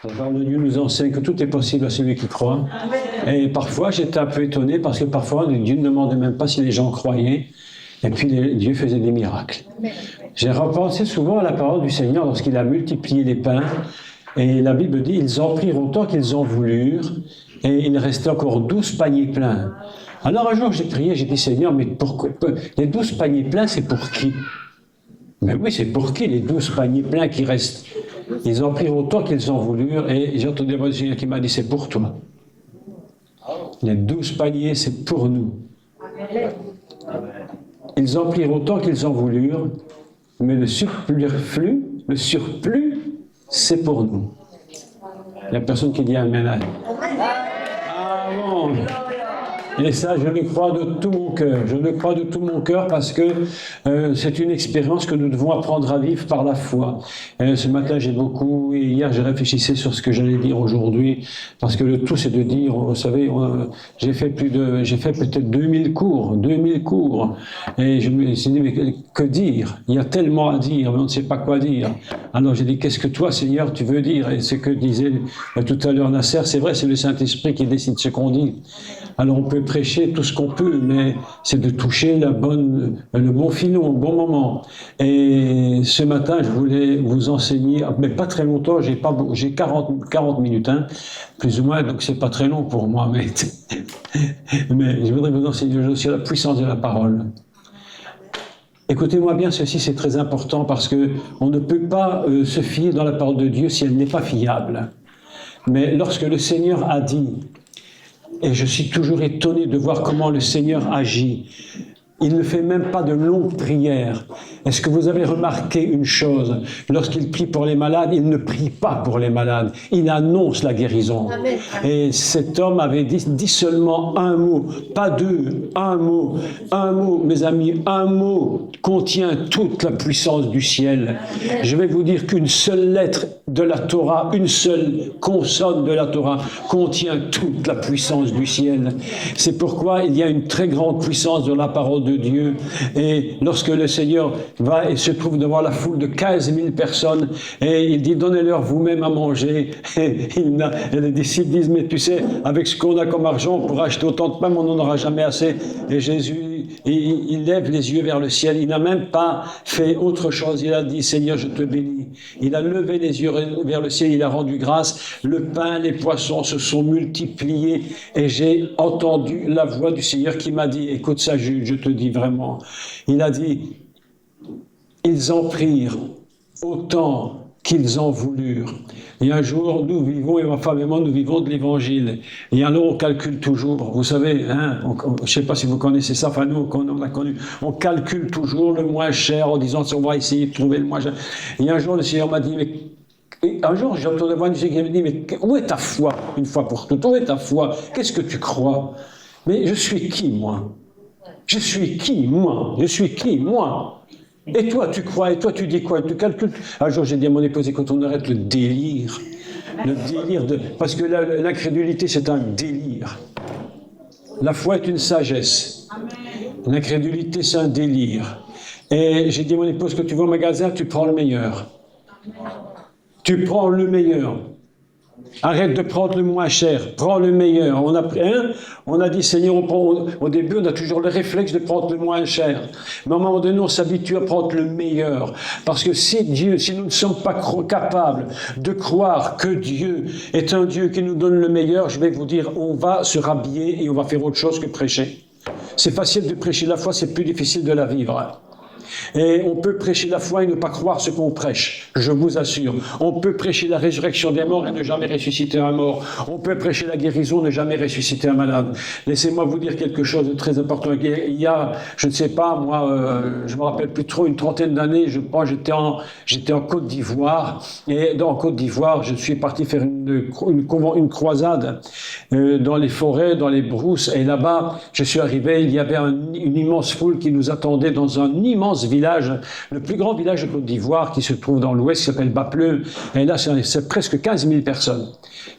La parole de Dieu nous enseigne que tout est possible à celui qui croit. Et parfois, j'étais un peu étonné parce que parfois, Dieu ne demandait même pas si les gens croyaient. Et puis, Dieu faisait des miracles. J'ai repensé souvent à la parole du Seigneur lorsqu'il a multiplié les pains. Et la Bible dit, ils en prirent autant qu'ils en voulurent. Et il restait encore 12 paniers pleins. Alors un jour, j'ai prié, j'ai dit, Seigneur, mais pourquoi les 12 paniers pleins, c'est pour qui? Mais oui, c'est pour qui les 12 paniers pleins qui restent? Ils en prirent autant qu'ils en voulurent, et j'ai entendu le Seigneur qui m'a dit, c'est pour toi. Les 12 paniers, c'est pour nous. Ils en prirent autant qu'ils en voulurent, mais le surplus, c'est pour nous. Il n'y a personne qui dit Amen. Ah bon. Et ça, je le crois de tout mon cœur. Je le crois de tout mon cœur parce que c'est une expérience que nous devons apprendre à vivre par la foi. Ce matin, et hier, je réfléchissais sur ce que j'allais dire aujourd'hui, parce que le tout, c'est de dire, vous savez, j'ai fait peut-être 2000 cours, et je me suis dit, mais que dire? Il y a tellement à dire, mais on ne sait pas quoi dire. Alors j'ai dit, qu'est-ce que toi, Seigneur, tu veux dire? Et ce que disait tout à l'heure Nasser, c'est vrai, c'est le Saint-Esprit qui décide ce qu'on dit. Alors on peut prêcher tout ce qu'on peut, mais c'est de toucher le bon filon, au bon moment. Et ce matin, je voulais vous enseigner, mais pas très longtemps, j'ai 40 minutes, hein, plus ou moins, donc c'est pas très long pour moi, mais je voudrais vous enseigner aussi la puissance de la parole. Écoutez-moi bien, ceci c'est très important parce que on ne peut pas se fier dans la parole de Dieu si elle n'est pas fiable. Mais lorsque le Seigneur a dit, et je suis toujours étonné de voir comment le Seigneur agit. Il ne fait même pas de longues prières. Est-ce que vous avez remarqué une chose? Lorsqu'il prie pour les malades, il ne prie pas pour les malades. Il annonce la guérison. Amen. Et cet homme avait dit seulement un mot, pas deux, un mot. Un mot, mes amis, un mot contient toute la puissance du ciel. Amen. Je vais vous dire qu'une seule lettre de la Torah, une seule consonne de la Torah contient toute la puissance du ciel. C'est pourquoi il y a une très grande puissance dans la parole de Dieu. Et lorsque le Seigneur va et se trouve devant la foule de 15 000 personnes et il dit, donnez-leur vous-même à manger. Et les disciples disent, mais tu sais, avec ce qu'on a comme argent pour acheter autant de pain, on n'en aura jamais assez. Et Jésus, il lève les yeux vers le ciel. Il n'a même pas fait autre chose. Il a dit, Seigneur, je te bénis. Il a levé les yeux vers le ciel, il a rendu grâce. Le pain, les poissons se sont multipliés et j'ai entendu la voix du Seigneur qui m'a dit, écoute ça, Jude, je te dis vraiment. Il a dit, ils en prirent autant qu'ils en voulurent. Et un jour, nous vivons, et ma femme et moi, nous vivons de l'Évangile. Et alors, on calcule toujours. Vous savez, hein, je ne sais pas si vous connaissez ça, enfin, nous, on l'a connu. On calcule toujours le moins cher en disant, on va essayer de trouver le moins cher. Et un jour, le Seigneur m'a dit, mais un jour, j'ai entendu voir une fille qui me dit, mais où est ta foi, une fois pour toutes? Où est ta foi? Qu'est-ce que tu crois? Mais je suis qui, moi? Je suis qui, moi? Je suis qui, moi? Et toi, tu crois? Et toi, tu dis quoi? Tu calcules? Un jour, j'ai dit à mon épouse, quand on arrête le délire parce que l'incrédulité, c'est un délire. La foi est une sagesse. L'incrédulité, c'est un délire. Et j'ai dit à mon épouse, quand tu vas au magasin, tu prends le meilleur. Tu prends le meilleur. Arrête de prendre le moins cher, prends le meilleur. On a dit, Seigneur, au début, on a toujours le réflexe de prendre le moins cher. Mais à un moment donné, on s'habitue à prendre le meilleur. Parce que si nous ne sommes pas capables de croire que Dieu est un Dieu qui nous donne le meilleur, je vais vous dire, on va se rhabiller et on va faire autre chose que prêcher. C'est facile de prêcher la foi, c'est plus difficile de la vivre. Et on peut prêcher la foi et ne pas croire ce qu'on prêche, je vous assure. On peut prêcher la résurrection des morts et ne jamais ressusciter un mort. On peut prêcher la guérison et ne jamais ressusciter un malade. Laissez-moi vous dire quelque chose de très important. Il y a, je ne sais pas, moi, je me rappelle plus trop, une trentaine d'années, je pense, j'étais en Côte d'Ivoire. Et en Côte d'Ivoire, je suis parti faire une croisade dans les forêts, dans les brousses. Et là-bas, je suis arrivé, il y avait une immense foule qui nous attendait dans un immense village, le plus grand village de Côte d'Ivoire qui se trouve dans l'ouest, qui s'appelle Bapleu. Et là, c'est presque 15 000 personnes.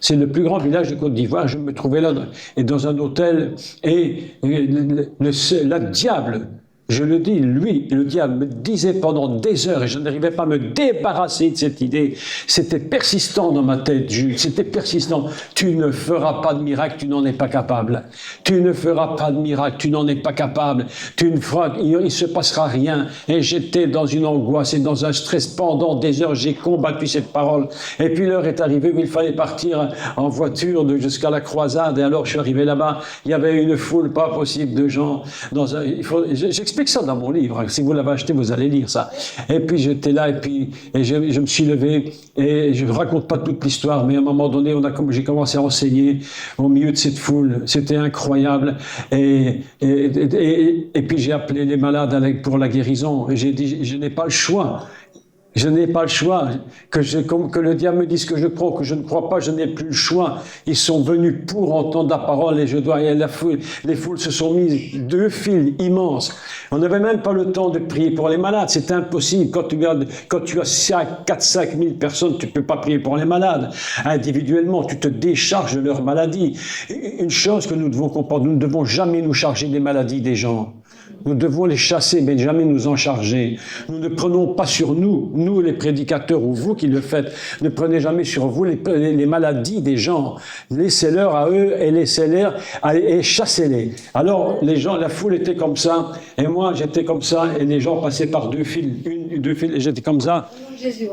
C'est le plus grand village de Côte d'Ivoire. Je me trouvais là, et dans un hôtel, et la diable Je le dis, lui, le diable me disait pendant des heures, et je n'arrivais pas à me débarrasser de cette idée. C'était persistant dans ma tête, Jules, c'était persistant. Tu ne feras pas de miracle, tu n'en es pas capable. Tu ne feras pas de miracle, tu n'en es pas capable. Tu ne feras, il se passera rien. Et j'étais dans une angoisse et dans un stress pendant des heures. J'ai combattu cette parole. Et puis l'heure est arrivée où il fallait partir en voiture jusqu'à la croisade. Et alors je suis arrivé là-bas, il y avait une foule pas possible de gens. J'explique ça dans mon livre. Si vous l'avez acheté, vous allez lire ça. Et puis j'étais là et je me suis levé et je ne raconte pas toute l'histoire, mais à un moment donné, j'ai commencé à enseigner au milieu de cette foule. C'était incroyable. Et puis j'ai appelé les malades pour la guérison. Et j'ai dit, je n'ai pas le choix. Je n'ai pas le choix. Que le diable me dise que je crois ou que je ne crois pas, je n'ai plus le choix. Ils sont venus pour entendre la parole et les foules se sont mises 2 files immenses. On n'avait même pas le temps de prier pour les malades. C'est impossible. Quand tu as 4-5 000 personnes, tu ne peux pas prier pour les malades. Individuellement, tu te décharges de leur maladie. Une chose que nous devons comprendre, nous ne devons jamais nous charger des maladies des gens. Nous devons les chasser, mais jamais nous en charger. Nous ne prenons pas sur nous les prédicateurs, ou vous qui le faites, ne prenez jamais sur vous les maladies des gens. Laissez-leur à eux et laissez-leur et chassez-les. Alors, les gens, la foule était comme ça, et moi j'étais comme ça, et les gens passaient par 2 files, 2 files, et j'étais comme ça.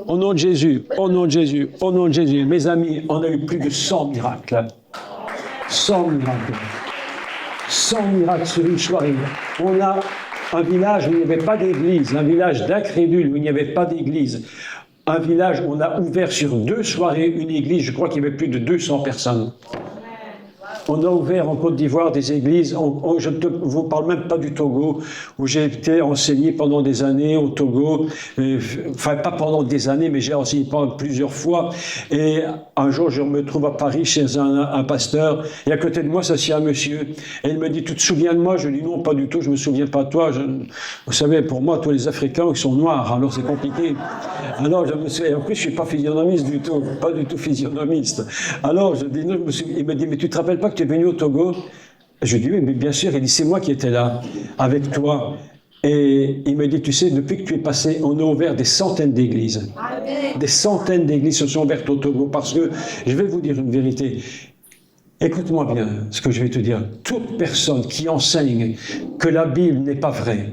Au nom de Jésus, au nom de Jésus, au nom de Jésus. Mes amis, on a eu plus de 100 miracles. 100 miracles. 100 miracles sur une soirée. On a un village où il n'y avait pas d'église, un village d'incrédules où il n'y avait pas d'église. Un village où on a ouvert sur 2 soirées une église, je crois qu'il y avait plus de 200 personnes. On a ouvert en Côte d'Ivoire des églises, je ne vous parle même pas du Togo, où j'ai été enseigné pendant des années au Togo, enfin pas pendant des années, mais j'ai enseigné plusieurs fois, et un jour je me trouve à Paris chez un pasteur, et à côté de moi s'assied un monsieur, et il me dit, tu te souviens de moi? Je lui dis, non, pas du tout, je ne me souviens pas de toi, vous savez, pour moi, tous les Africains, ils sont noirs, alors c'est compliqué. Alors je me souviens, en plus je ne suis pas physionomiste du tout, pas du tout physionomiste. Alors je dis, non, il me dit, mais tu te rappelles pas que tu es venu au Togo? Je lui dis, oui, mais bien sûr. Il dit, c'est moi qui étais là, avec toi. Et il me dit, tu sais, depuis que tu es passé, on a ouvert des centaines d'églises. Des centaines d'églises se sont ouvertes au Togo, parce que, je vais vous dire une vérité, écoute-moi bien ce que je vais te dire. Toute personne qui enseigne que la Bible n'est pas vraie,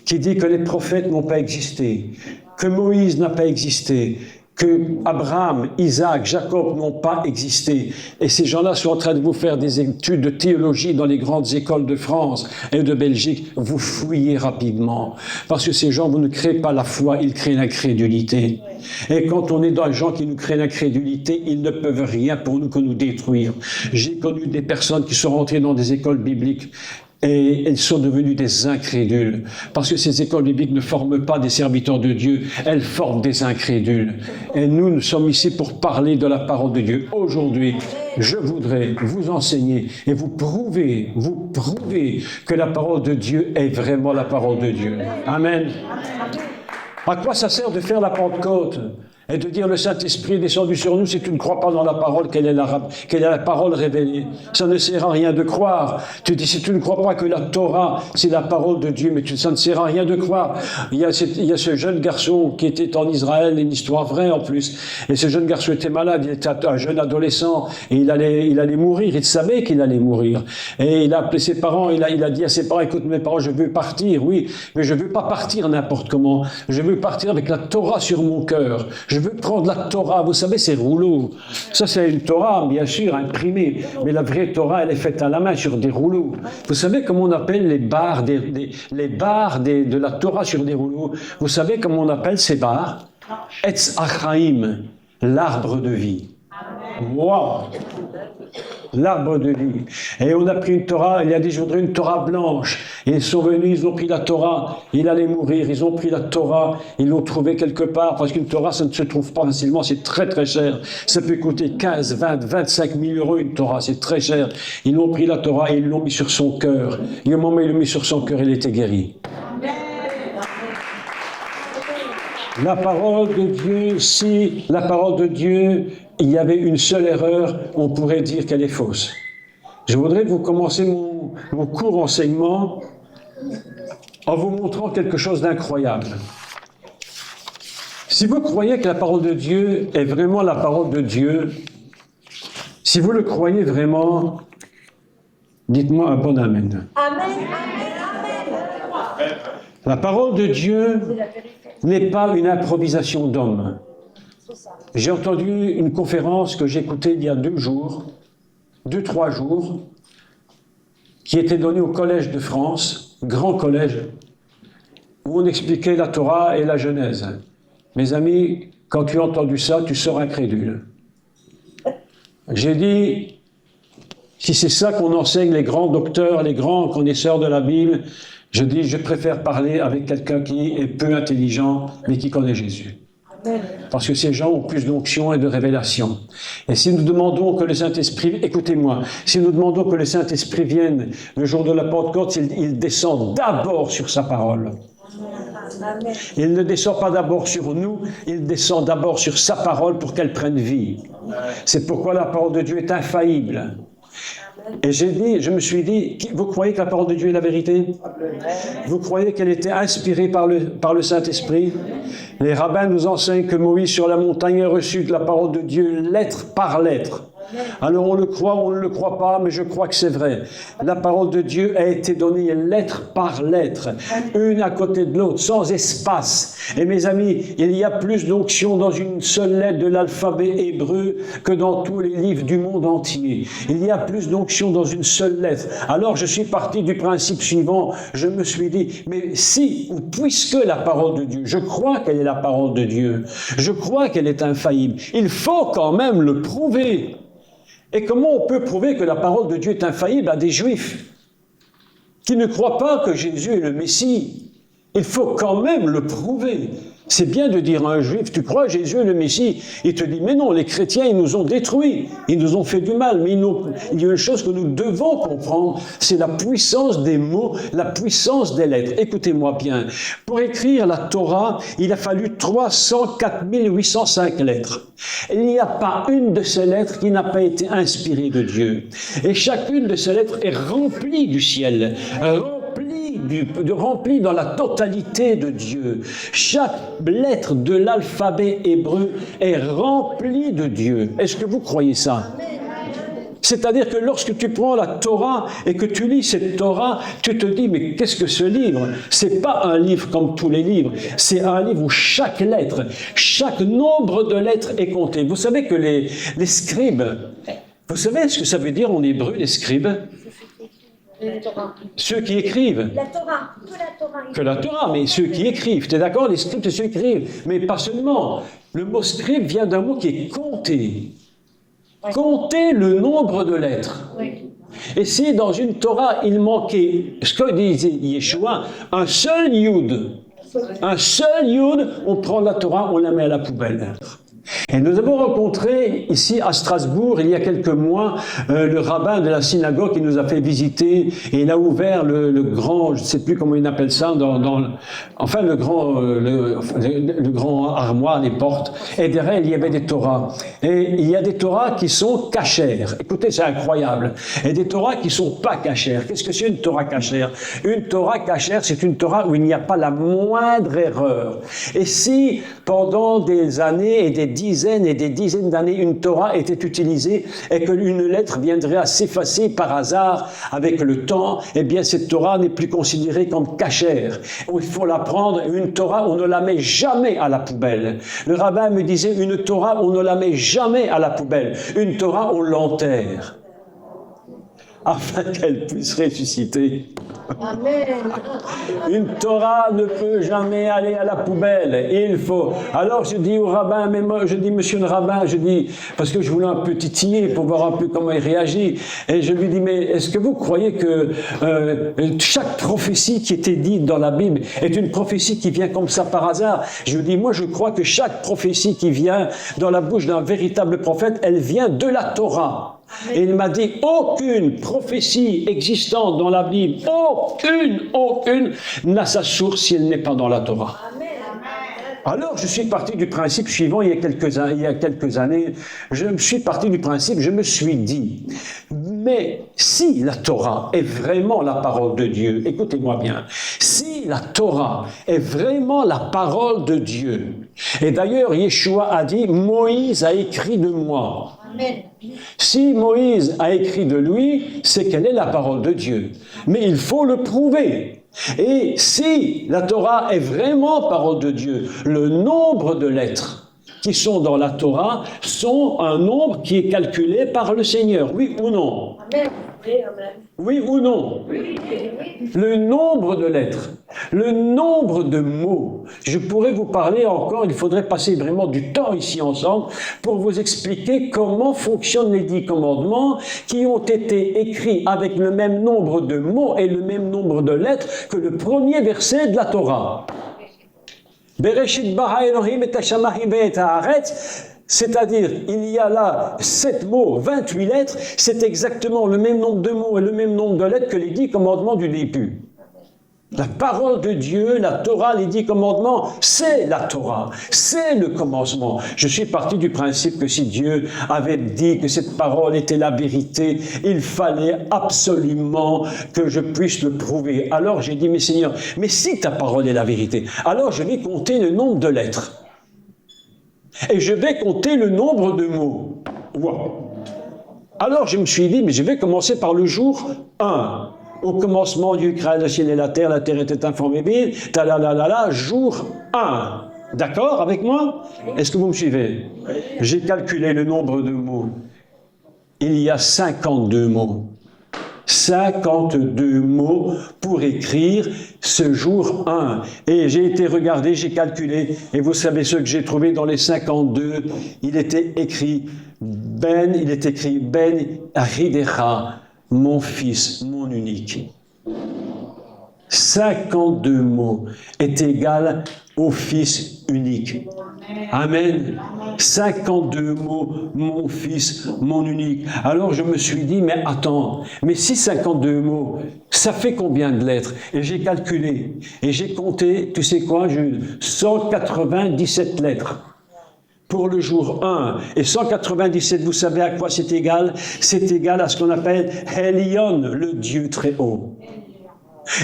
qui dit que les prophètes n'ont pas existé, que Moïse n'a pas existé, que Abraham, Isaac, Jacob n'ont pas existé. Et ces gens-là sont en train de vous faire des études de théologie dans les grandes écoles de France et de Belgique. Vous fouillez rapidement. Parce que ces gens, vous ne créez pas la foi, ils créent l'incrédulité. Et quand on est dans les gens qui nous créent l'incrédulité, ils ne peuvent rien pour nous que nous détruire. J'ai connu des personnes qui sont rentrées dans des écoles bibliques et elles sont devenues des incrédules. Parce que ces écoles bibliques ne forment pas des serviteurs de Dieu, elles forment des incrédules. Et nous sommes ici pour parler de la parole de Dieu. Aujourd'hui, je voudrais vous enseigner et vous prouver que la parole de Dieu est vraiment la parole de Dieu. Amen. À quoi ça sert de faire la Pentecôte et de dire le Saint-Esprit est descendu sur nous si tu ne crois pas dans la parole, quelle est la parole révélée? Ça ne sert à rien de croire. Tu dis, si tu ne crois pas que la Torah, c'est la parole de Dieu, mais ça ne sert à rien de croire. Il y a ce jeune garçon qui était en Israël, une histoire vraie en plus, et ce jeune garçon était malade, il était un jeune adolescent, et il allait mourir, il savait qu'il allait mourir. Et il a appelé ses parents, il a dit à ses parents, écoute mes parents, je veux partir, oui, mais je veux pas partir n'importe comment, je veux partir avec la Torah sur mon cœur. Je veux prendre la Torah, vous savez, ces rouleaux. Ça, c'est une Torah, bien sûr, imprimée. Mais la vraie Torah, elle est faite à la main sur des rouleaux. Vous savez comment on appelle les barres de la Torah sur des rouleaux? Vous savez comment on appelle ces barres? Etz Achaim, l'arbre de vie. Wow! L'arbre de vie. Et on a pris une Torah, il y a des jours une Torah blanche. Et ils sont venus, ils ont pris la Torah, il allait mourir, ils ont pris la Torah, ils l'ont trouvée quelque part, parce qu'une Torah, ça ne se trouve pas facilement, c'est très très cher. Ça peut coûter 15, 20, 25 000 euros une Torah, c'est très cher. Ils ont pris la Torah et ils l'ont mis sur son cœur. Et au moment où ils l'ont mis sur son cœur, il était guéri. La parole de Dieu, si la parole de Dieu, il y avait une seule erreur, on pourrait dire qu'elle est fausse. Je voudrais que vous commenciez mon court enseignement en vous montrant quelque chose d'incroyable. Si vous croyez que la parole de Dieu est vraiment la parole de Dieu, si vous le croyez vraiment, dites-moi un bon Amen. Amen. La parole de Dieu n'est pas une improvisation d'homme. J'ai entendu une conférence que j'ai écoutée il y a 3 jours, qui était donnée au Collège de France, grand collège, où on expliquait la Torah et la Genèse. Mes amis, quand tu as entendu ça, tu sors incrédule. J'ai dit, si c'est ça qu'on enseigne les grands docteurs, les grands connaisseurs de la Bible, je dis, je préfère parler avec quelqu'un qui est peu intelligent, mais qui connaît Jésus. Parce que ces gens ont plus d'onction et de révélation. Et si nous demandons que le Saint-Esprit, écoutez-moi, si nous demandons que le Saint-Esprit vienne le jour de la Pentecôte, il descend d'abord sur sa parole. Il ne descend pas d'abord sur nous, il descend d'abord sur sa parole pour qu'elle prenne vie. C'est pourquoi la parole de Dieu est infaillible. Et je me suis dit, vous croyez que la parole de Dieu est la vérité? Vous croyez qu'elle était inspirée par le Saint-Esprit? Les rabbins nous enseignent que Moïse sur la montagne a reçu la parole de Dieu lettre par lettre. Alors on le croit ou on ne le croit pas, mais je crois que c'est vrai. La parole de Dieu a été donnée lettre par lettre, une à côté de l'autre, sans espace. Et mes amis, il y a plus d'onction dans une seule lettre de l'alphabet hébreu que dans tous les livres du monde entier. Il y a plus d'onction dans une seule lettre. Alors je suis parti du principe suivant, je me suis dit, mais si, ou puisque la parole de Dieu, je crois qu'elle est la parole de Dieu, je crois qu'elle est infaillible, il faut quand même le prouver. Et comment on peut prouver que la parole de Dieu est infaillible à des Juifs qui ne croient pas que Jésus est le Messie? Il faut quand même le prouver. C'est bien de dire à un Juif, tu crois Jésus est le Messie? Il te dit, mais non, les chrétiens, ils nous ont détruits, ils nous ont fait du mal. Mais il y a une chose que nous devons comprendre, c'est la puissance des mots, la puissance des lettres. Écoutez-moi bien, pour écrire la Torah, il a fallu 304 805 lettres. Il n'y a pas une de ces lettres qui n'a pas été inspirée de Dieu. Et chacune de ces lettres est remplie du ciel, rempli dans la totalité de Dieu. Chaque lettre de l'alphabet hébreu est remplie de Dieu. Est-ce que vous croyez ça? C'est-à-dire que lorsque tu prends la Torah et que tu lis cette Torah, tu te dis, mais qu'est-ce que ce livre? C'est pas un livre comme tous les livres, c'est un livre où chaque lettre, chaque nombre de lettres est compté. Vous savez que les scribes, vous savez ce que ça veut dire en hébreu, les scribes? Ceux qui écrivent. La Torah, que la Torah, mais ceux qui écrivent. Tu es d'accord? Les scribes, c'est ceux qui écrivent. Mais pas seulement. Le mot scribe vient d'un mot qui est compter. Oui. Compter le nombre de lettres. Oui. Et si dans une Torah, il manquait, ce que disait Yeshua, un seul yud, on prend la Torah, on la met à la poubelle. Et nous avons rencontré ici à Strasbourg, il y a quelques mois, le rabbin de la synagogue qui nous a fait visiter, et il a ouvert le grand, je ne sais plus comment il appelle ça, le grand armoire, les portes, et derrière il y avait des Torahs. Et il y a des Torahs qui sont cachères. Écoutez, c'est incroyable. Et des Torahs qui ne sont pas cachères. Qu'est-ce que c'est une Torah cachère? Une Torah cachère, c'est une Torah où il n'y a pas la moindre erreur. Et si, pendant des années et des dizaines et des dizaines d'années, une Torah était utilisée et qu'une lettre viendrait à s'effacer par hasard avec le temps, eh bien cette Torah n'est plus considérée comme cachère. Il faut la prendre, une Torah, on ne la met jamais à la poubelle. Le rabbin me disait, une Torah, on ne la met jamais à la poubelle. Une Torah, on l'enterre, afin qu'elle puisse ressusciter. Amen. Une Torah ne peut jamais aller à la poubelle. Il faut. Alors je dis au rabbin, monsieur le rabbin, parce que je voulais un peu titiller pour voir un peu comment il réagit. Et je lui dis, mais est-ce que vous croyez que chaque prophétie qui était dite dans la Bible est une prophétie qui vient comme ça par hasard? Je lui dis, moi je crois que chaque prophétie qui vient dans la bouche d'un véritable prophète, elle vient de la Torah. Et il m'a dit, aucune prophétie existante dans la Bible, aucune n'a sa source si elle n'est pas dans la Torah. Alors, je suis parti du principe suivant, il y a quelques années, je me suis parti du principe, je me suis dit, Mais si la Torah est vraiment la parole de Dieu, écoutez-moi bien, si la Torah est vraiment la parole de Dieu, et d'ailleurs Yeshua a dit, Moïse a écrit de moi. Amen. Si Moïse a écrit de lui, c'est qu'elle est la parole de Dieu. Mais il faut le prouver. Et si la Torah est vraiment parole de Dieu, le nombre de lettres qui sont dans la Torah sont un nombre qui est calculé par le Seigneur, oui ou non? Amen. Oui ou non? Oui. Le nombre de lettres, le nombre de mots. Je pourrais vous parler encore, il faudrait passer vraiment du temps ici ensemble pour vous expliquer comment fonctionnent les 10 commandements qui ont été écrits avec le même nombre de mots et le même nombre de lettres que le premier verset de la Torah. Bereshit bara Elohim et hashamahim et haaretz. C'est-à-dire, il y a là 7 mots, 28 lettres, c'est exactement le même nombre de mots et le même nombre de lettres que les 10 commandements du début. La parole de Dieu, la Torah, les 10 commandements, c'est la Torah, c'est le commencement. Je suis parti du principe que si Dieu avait dit que cette parole était la vérité, il fallait absolument que je puisse le prouver. Alors j'ai dit, mais Seigneur, mais si ta parole est la vérité, alors je vais compter le nombre de lettres. Et je vais compter le nombre de mots. Wow. Alors je me suis dit, mais je vais commencer par le jour 1. Au commencement, Dieu créa le ciel et la terre était informée vide, jour 1. D'accord avec moi? Est-ce que vous me suivez? J'ai calculé le nombre de mots. Il y a 52 mots. 52 mots pour écrire ce jour 1. Et j'ai été regarder, j'ai calculé, et vous savez ce que j'ai trouvé dans les 52, il était écrit Ben Achidecha, mon fils, mon unique. 52 mots est égal au fils unique. Amen. 52 mots, mon fils, mon unique. Alors je me suis dit, mais attends, mais si 52 mots, ça fait combien de lettres? Et j'ai calculé, et j'ai compté, tu sais quoi, Jules? 197 lettres. Pour le jour 1. Et 197, vous savez à quoi c'est égal? C'est égal à ce qu'on appelle Elion, le Dieu très haut.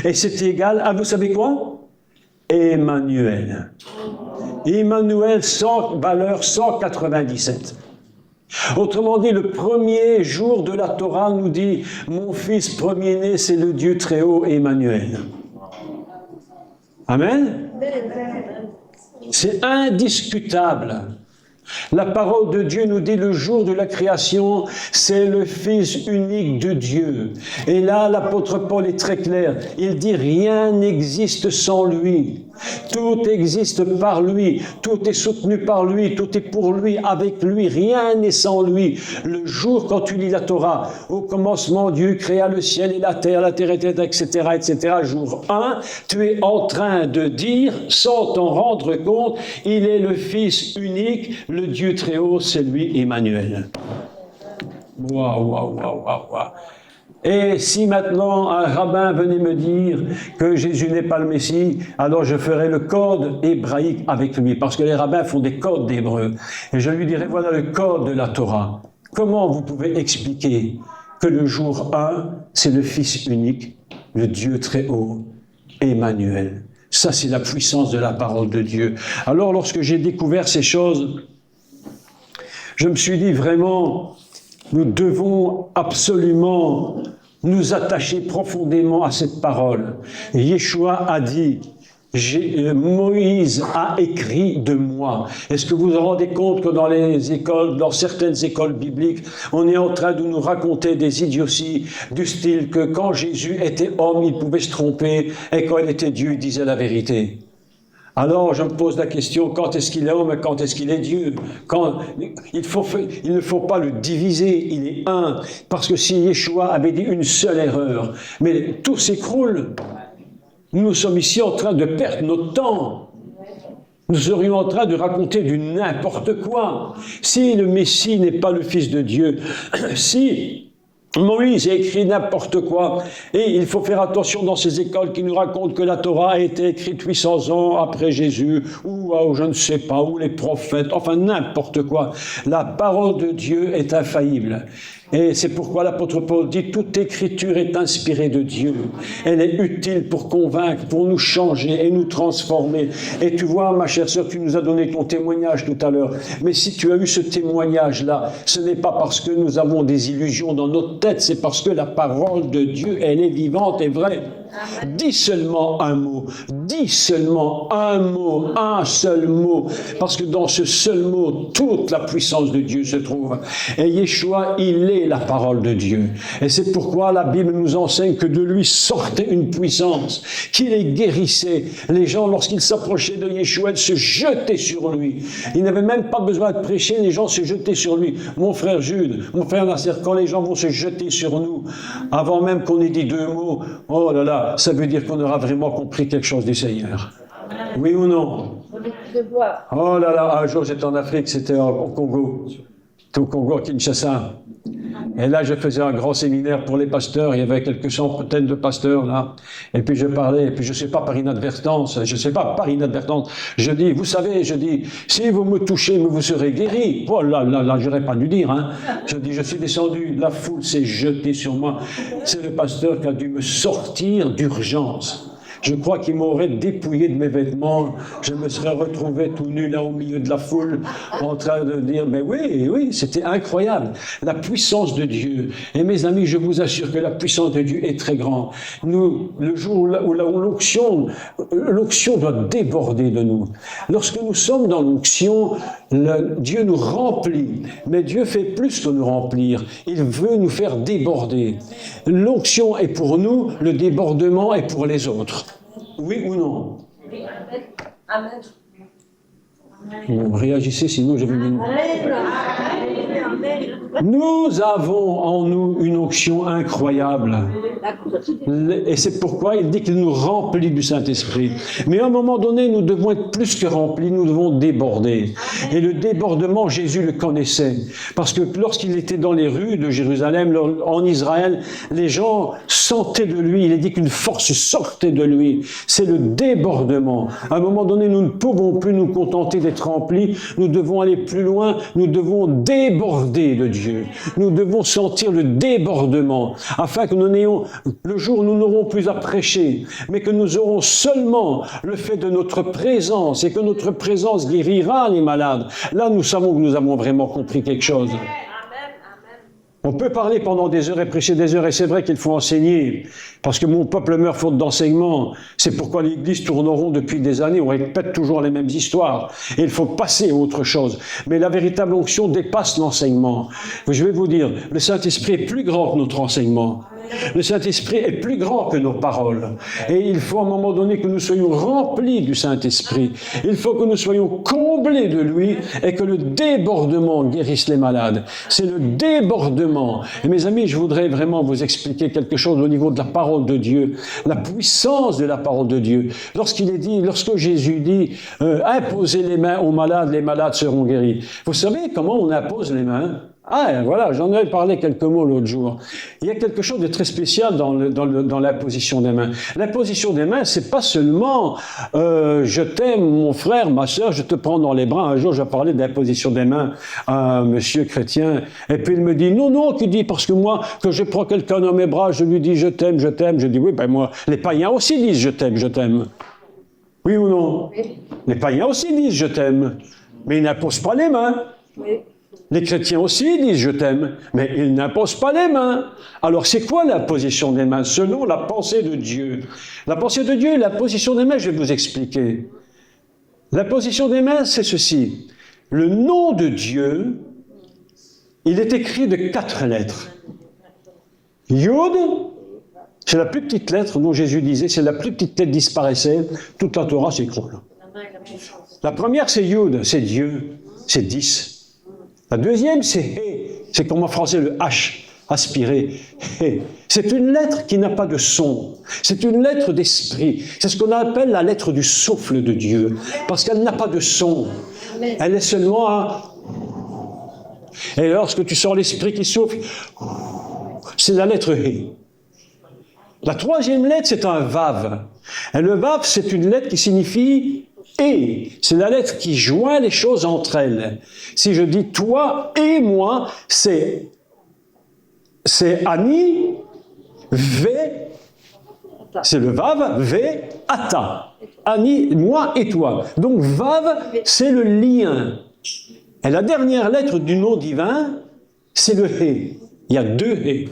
Et c'est égal à, vous savez quoi? Emmanuel. Emmanuel, valeur 197. Autrement dit, le premier jour de la Torah nous dit, mon fils premier-né, c'est le Dieu très haut, Emmanuel. Amen? C'est indiscutable. La parole de Dieu nous dit le jour de la création, c'est le Fils unique de Dieu. Et là, l'apôtre Paul est très clair. Il dit rien n'existe sans lui. Tout existe par lui. Tout est soutenu par lui. Tout est pour lui, avec lui. Rien n'est sans lui. Le jour, quand tu lis la Torah, au commencement, Dieu créa le ciel et la terre était, etc., etc. Jour 1, tu es en train de dire, sans t'en rendre compte, il est le Fils unique, le Dieu très haut, c'est lui, Emmanuel. Waouh. Et si maintenant un rabbin venait me dire que Jésus n'est pas le Messie, alors je ferais le code hébraïque avec lui, parce que les rabbins font des codes d'hébreu. Et je lui dirais, voilà le code de la Torah. Comment vous pouvez expliquer que le jour 1, c'est le Fils unique, le Dieu très haut, Emmanuel? Ça, c'est la puissance de la parole de Dieu. Alors, lorsque j'ai découvert ces choses, je me suis dit vraiment, nous devons absolument nous attacher profondément à cette parole. Yeshua a dit, Moïse a écrit de moi. Est-ce que vous vous rendez compte que dans les écoles, dans certaines écoles bibliques, on est en train de nous raconter des idioties du style que quand Jésus était homme, il pouvait se tromper et quand il était Dieu, il disait la vérité. Alors, je me pose la question, quand est-ce qu'il est homme et quand est-ce qu'il est Dieu? Il ne faut pas le diviser, il est un. Parce que si Yeshua avait dit une seule erreur, mais tout s'écroule. Nous sommes ici en train de perdre notre temps. Nous serions en train de raconter du n'importe quoi. Si le Messie n'est pas le Fils de Dieu, si Moïse a écrit n'importe quoi. Et il faut faire attention dans ces écoles qui nous racontent que la Torah a été écrite 800 ans après Jésus, ou je ne sais pas, ou les prophètes, enfin n'importe quoi. La parole de Dieu est infaillible. Et c'est pourquoi l'apôtre Paul dit « Toute écriture est inspirée de Dieu. Elle est utile pour convaincre, pour nous changer et nous transformer. » Et tu vois, ma chère sœur, tu nous as donné ton témoignage tout à l'heure. Mais si tu as eu ce témoignage-là, ce n'est pas parce que nous avons des illusions dans notre tête, c'est parce que la parole de Dieu, elle est vivante et vraie. Dis seulement un mot. Dis seulement un mot, un seul mot. Parce que dans ce seul mot, toute la puissance de Dieu se trouve. Et Yeshua, il est la parole de Dieu. Et c'est pourquoi la Bible nous enseigne que de lui sortait une puissance, qu'il les guérissait. Les gens, lorsqu'ils s'approchaient de Yeshua, ils se jetaient sur lui. Ils n'avaient même pas besoin de prêcher, les gens se jetaient sur lui. Mon frère Jude, mon frère Nasser, quand les gens vont se jeter sur nous, avant même qu'on ait dit deux mots, oh là là, ça veut dire qu'on aura vraiment compris quelque chose du Seigneur. Oui ou non? Oh là là, un jour j'étais en Afrique, c'était au Congo. C'était au Congo, à Kinshasa. Et là, je faisais un grand séminaire pour les pasteurs. Il y avait quelques centaines de pasteurs là. Et puis je parlais, et puis je sais pas par inadvertance, je dis, vous savez, si vous me touchez, vous serez guéri. Oh là là là, j'aurais pas dû dire, hein. Je dis, je suis descendu, la foule s'est jetée sur moi. C'est le pasteur qui a dû me sortir d'urgence. Je crois qu'il m'aurait dépouillé de mes vêtements. Je me serais retrouvé tout nu là au milieu de la foule, en train de dire, mais oui, c'était incroyable. La puissance de Dieu. Et mes amis, je vous assure que la puissance de Dieu est très grande. Nous, le jour où l'onction doit déborder de nous. Lorsque nous sommes dans l'onction, Dieu nous remplit. Mais Dieu fait plus que nous remplir. Il veut nous faire déborder. L'onction est pour nous, le débordement est pour les autres. Oui ou non? Oui, amen. Amen. Réagissez, sinon je vais vous... Nous avons en nous une onction incroyable. Et c'est pourquoi il dit qu'il nous remplit du Saint-Esprit. Mais à un moment donné, nous devons être plus que remplis, nous devons déborder. Et le débordement, Jésus le connaissait. Parce que lorsqu'il était dans les rues de Jérusalem, en Israël, les gens sentaient de lui. Il est dit qu'une force sortait de lui. C'est le débordement. À un moment donné, nous ne pouvons plus nous contenter d'être remplis. Nous devons aller plus loin. Nous devons déborder de Dieu. Nous devons sentir le débordement, afin que nous n'ayons, le jour où nous n'aurons plus à prêcher, mais que nous aurons seulement le fait de notre présence, et que notre présence guérira les malades. Là, nous savons que nous avons vraiment compris quelque chose. On peut parler pendant des heures et prêcher des heures, et c'est vrai qu'il faut enseigner, parce que mon peuple meurt faute d'enseignement. C'est pourquoi l'Église tourne en rond depuis des années, on répète toujours les mêmes histoires, et il faut passer à autre chose. Mais la véritable onction dépasse l'enseignement. Je vais vous dire, le Saint-Esprit est plus grand que notre enseignement. Le Saint-Esprit est plus grand que nos paroles. Et il faut à un moment donné que nous soyons remplis du Saint-Esprit. Il faut que nous soyons comblés de lui et que le débordement guérisse les malades. C'est le débordement. Et mes amis, je voudrais vraiment vous expliquer quelque chose au niveau de la parole de Dieu. La puissance de la parole de Dieu. Lorsque Jésus dit imposez les mains aux malades, les malades seront guéris. Vous savez comment on impose les mains? Ah, voilà, j'en avais parlé quelques mots l'autre jour. Il y a quelque chose de très spécial dans l'imposition des mains. L'imposition des mains, c'est pas seulement je t'aime, mon frère, ma sœur, je te prends dans les bras. Un jour, je parlais d'imposition des mains à un monsieur chrétien, et puis il me dit, non, tu dis, parce que moi, quand je prends quelqu'un dans mes bras, je lui dis je t'aime. Je dis, oui, ben moi, les païens aussi disent je t'aime. Oui ou non? Oui. Les païens aussi disent je t'aime, mais ils n'imposent pas les mains. Oui. Les chrétiens aussi disent « je t'aime », mais ils n'imposent pas les mains. Alors c'est quoi l'imposition des mains? Selon la pensée de Dieu. La pensée de Dieu et la position des mains, je vais vous expliquer. La position des mains, c'est ceci. Le nom de Dieu, il est écrit de 4 lettres. Yod, c'est la plus petite lettre dont Jésus disait, c'est la plus petite lettre disparaissait, toute la Torah s'écroule. La première, c'est Yod, c'est Dieu, c'est 10. La deuxième, c'est He. C'est comme en français le H, aspiré. He. C'est une lettre qui n'a pas de son. C'est une lettre d'esprit. C'est ce qu'on appelle la lettre du souffle de Dieu. Parce qu'elle n'a pas de son. Elle est seulement un... Et lorsque tu sens l'esprit qui souffle, c'est la lettre He. La troisième lettre, c'est un Vav. Et le Vav, c'est une lettre qui signifie et. C'est la lettre qui joint les choses entre elles. Si je dis toi et moi, c'est Ani, V, c'est le Vav, V, Ata. Ani, moi et toi. Donc Vav, c'est le lien. Et la dernière lettre du nom divin, c'est le He. Il y a deux He.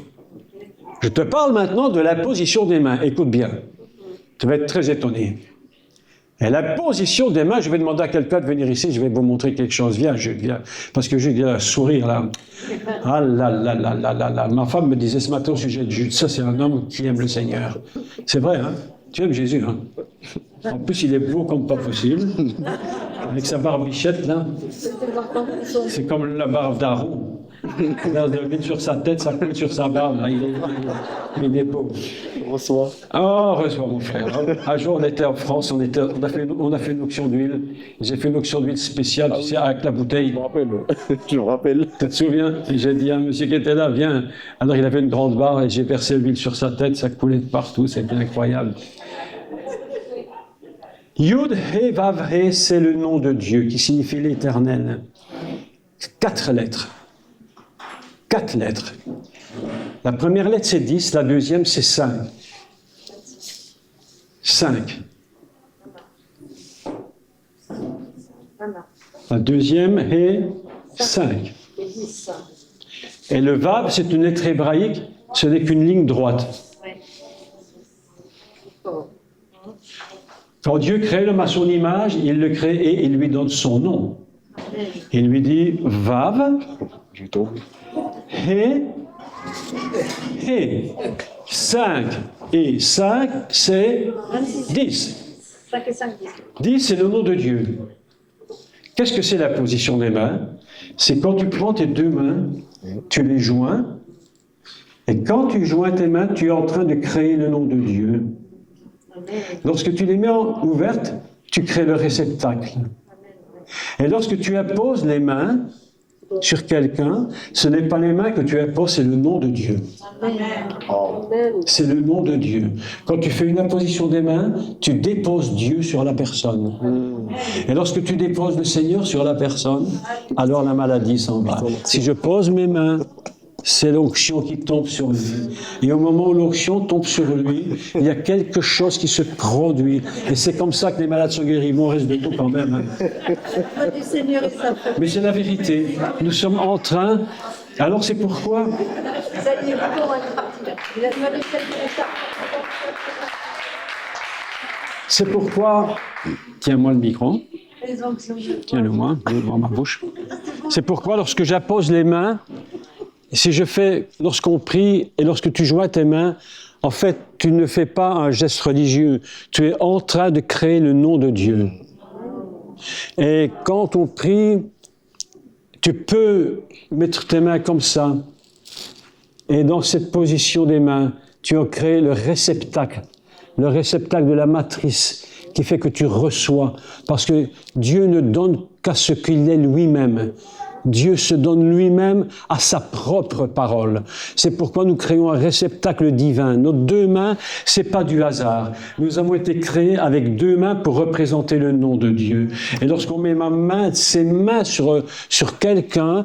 Je te parle maintenant de la position des mains. Écoute bien. Tu vas être très étonné. Et la position des mains, je vais demander à quelqu'un de venir ici, je vais vous montrer quelque chose. Viens, viens. Parce que j'ai un sourire là. Ah là là là là là là. Ma femme me disait ce matin au sujet de Jude, ça c'est un homme qui aime le Seigneur. C'est vrai, hein? Tu aimes Jésus, hein? En plus, il est beau comme pas possible. Avec sa barbichette là. C'est comme la barbe d'Aaron. Dans de l'huile sur sa tête, ça coule sur sa barbe. Là. Il est beau. Reçois. Oh, reçois mon frère. Un jour, on était en France, on a fait une auction d'huile. J'ai fait une auction d'huile spéciale, tu sais, avec la bouteille. Je me rappelle. Je me rappelle. Tu te souviens? Et j'ai dit à un monsieur qui était là, viens. Alors, il avait une grande barre et j'ai versé l'huile sur sa tête, ça coulait de partout, c'était incroyable. Yud He Vav He, c'est le nom de Dieu qui signifie l'éternel. 4 lettres. 4 lettres. La première lettre, c'est 10, la deuxième, c'est 5. 5. La deuxième est 5. Et le Vav, c'est une lettre hébraïque, ce n'est qu'une ligne droite. Quand Dieu crée l'homme à son image, il le crée et il lui donne son nom. Il lui dit Vav, He, He. 5 et 5, c'est 10. 5 et 5, 10. 10, c'est le nom de Dieu. Qu'est-ce que c'est la position des mains? C'est quand tu prends tes deux mains, tu les joins, et quand tu joins tes mains, tu es en train de créer le nom de Dieu. Lorsque tu les mets ouvertes, tu crées le réceptacle. Et lorsque tu imposes les mains sur quelqu'un, ce n'est pas les mains que tu imposes, c'est le nom de Dieu. C'est le nom de Dieu. Quand tu fais une imposition des mains, tu déposes Dieu sur la personne. Et lorsque tu déposes le Seigneur sur la personne, alors la maladie s'en va. Si je pose mes mains, c'est l'onction qui tombe sur lui. Et au moment où l'onction tombe sur lui, il y a quelque chose qui se produit. Et c'est comme ça que les malades sont guéris. Bon, reste de tout quand même. Hein. Mais c'est la vérité. Nous sommes en train... Alors c'est pourquoi... C'est pourquoi... Tiens-moi le micro. Tiens-le-moi, devant ma bouche. C'est pourquoi lorsque j'appose les mains... Si je fais, lorsqu'on prie et lorsque tu joins tes mains, en fait, tu ne fais pas un geste religieux. Tu es en train de créer le nom de Dieu. Et quand on prie, tu peux mettre tes mains comme ça. Et dans cette position des mains, tu as créé le réceptacle de la matrice qui fait que tu reçois. Parce que Dieu ne donne qu'à ce qu'il est lui-même. Dieu se donne lui-même à sa propre parole. C'est pourquoi nous créons un réceptacle divin. Nos deux mains, c'est pas du hasard. Nous avons été créés avec deux mains pour représenter le nom de Dieu. Et lorsqu'on met ses mains sur quelqu'un,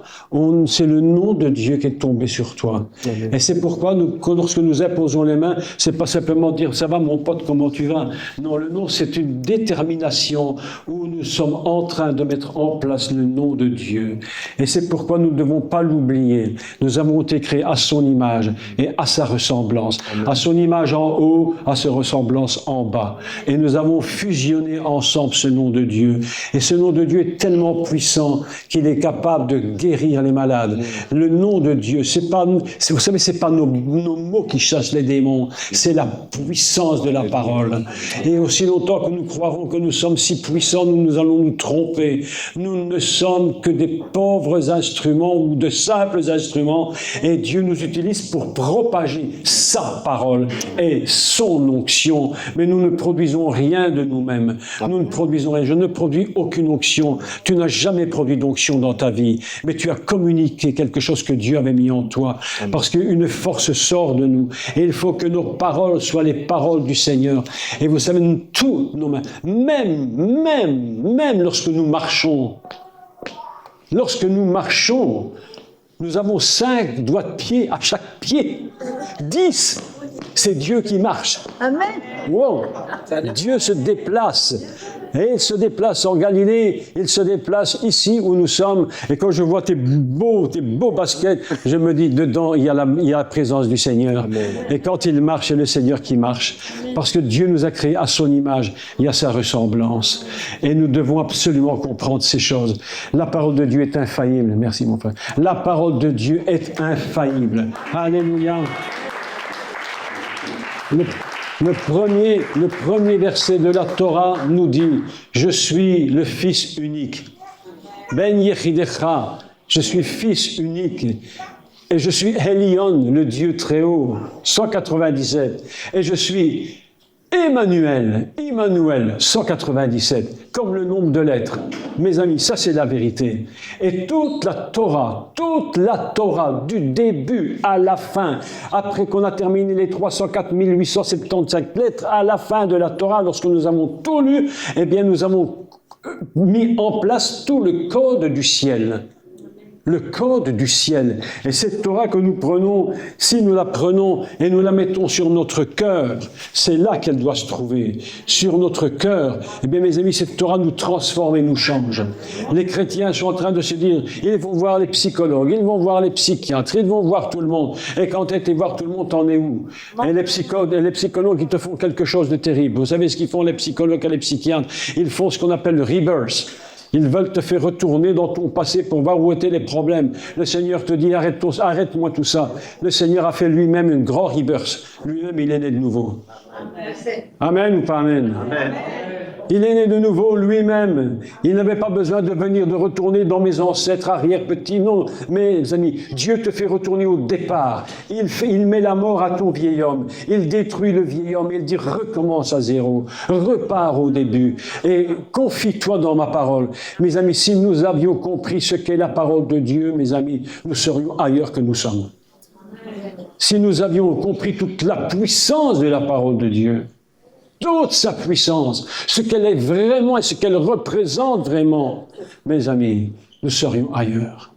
c'est le nom de Dieu qui est tombé sur toi. Et c'est pourquoi lorsque nous imposons les mains, c'est pas simplement dire ça va mon pote, comment tu vas? Non, le nom, c'est une détermination où nous sommes en train de mettre en place le nom de Dieu. Et c'est pourquoi nous ne devons pas l'oublier. Nous avons été créés à son image et à sa ressemblance. Amen. À son image en haut, à sa ressemblance en bas. Et nous avons fusionné ensemble ce nom de Dieu. Et ce nom de Dieu est tellement puissant qu'il est capable de guérir les malades. Amen. Le nom de Dieu, vous savez, c'est pas nos mots qui chassent les démons. C'est la puissance de la parole. Et aussi longtemps que nous croirons que nous sommes si puissants, nous allons nous tromper. Nous ne sommes que des pauvres pauvres instruments ou de simples instruments, et Dieu nous utilise pour propager sa parole et son onction. Mais nous ne produisons rien de nous-mêmes. Nous ne produisons rien. Je ne produis aucune onction. Tu n'as jamais produit d'onction dans ta vie, mais tu as communiqué quelque chose que Dieu avait mis en toi, parce qu'une force sort de nous, et il faut que nos paroles soient les paroles du Seigneur. Et vous savez, tous nos mains, même lorsque nous marchons, nous avons 5 doigts de pied à chaque pied. 10, c'est Dieu qui marche. Amen. Wow. Dieu se déplace. Et il se déplace en Galilée, il se déplace ici où nous sommes. Et quand je vois tes beaux baskets, je me dis, dedans, il y a la présence du Seigneur. Amen. Et quand il marche, c'est le Seigneur qui marche. Parce que Dieu nous a créés à son image et à sa ressemblance. Et nous devons absolument comprendre ces choses. La parole de Dieu est infaillible. Merci mon frère. La parole de Dieu est infaillible. Alléluia. Le premier verset de la Torah nous dit « Je suis le Fils unique. Ben Yechidecha, je suis Fils unique. Et je suis Elion, le Dieu très haut. 197. Et je suis Emmanuel, 197, comme le nombre de lettres. Mes amis, ça c'est la vérité. Et toute la Torah, du début à la fin, après qu'on a terminé les 304 875 lettres, à la fin de la Torah, lorsque nous avons tout lu, eh bien nous avons mis en place tout le code du ciel. Le code du ciel. Et cette Torah que nous prenons, si nous la prenons et nous la mettons sur notre cœur, c'est là qu'elle doit se trouver. Sur notre cœur. Eh bien, mes amis, cette Torah nous transforme et nous change. Les chrétiens sont en train de se dire, ils vont voir les psychologues, ils vont voir les psychiatres, ils vont voir tout le monde. Et quand tu es voir tout le monde, t'en es où? Et les psychologues, ils te font quelque chose de terrible. Vous savez ce qu'ils font, les psychologues et les psychiatres? Ils font ce qu'on appelle le rebirth. Ils veulent te faire retourner dans ton passé pour voir où étaient les problèmes. Le Seigneur te dit, arrête-moi tout ça. Le Seigneur a fait lui-même une grande rebirth. Lui-même, il est né de nouveau. Amen ou pas amen? Amen. Il est né de nouveau lui-même. Il n'avait pas besoin de venir, de retourner dans mes ancêtres arrière-petits. Non, mes amis, Dieu te fait retourner au départ. Il met la mort à ton vieil homme. Il détruit le vieil homme. Il dit, recommence à zéro. Repars au début. Et confie-toi dans ma parole. Mes amis, si nous avions compris ce qu'est la parole de Dieu, mes amis, nous serions ailleurs que nous sommes. Si nous avions compris toute la puissance de la parole de Dieu, toute sa puissance, ce qu'elle est vraiment et ce qu'elle représente vraiment, mes amis, nous serions ailleurs.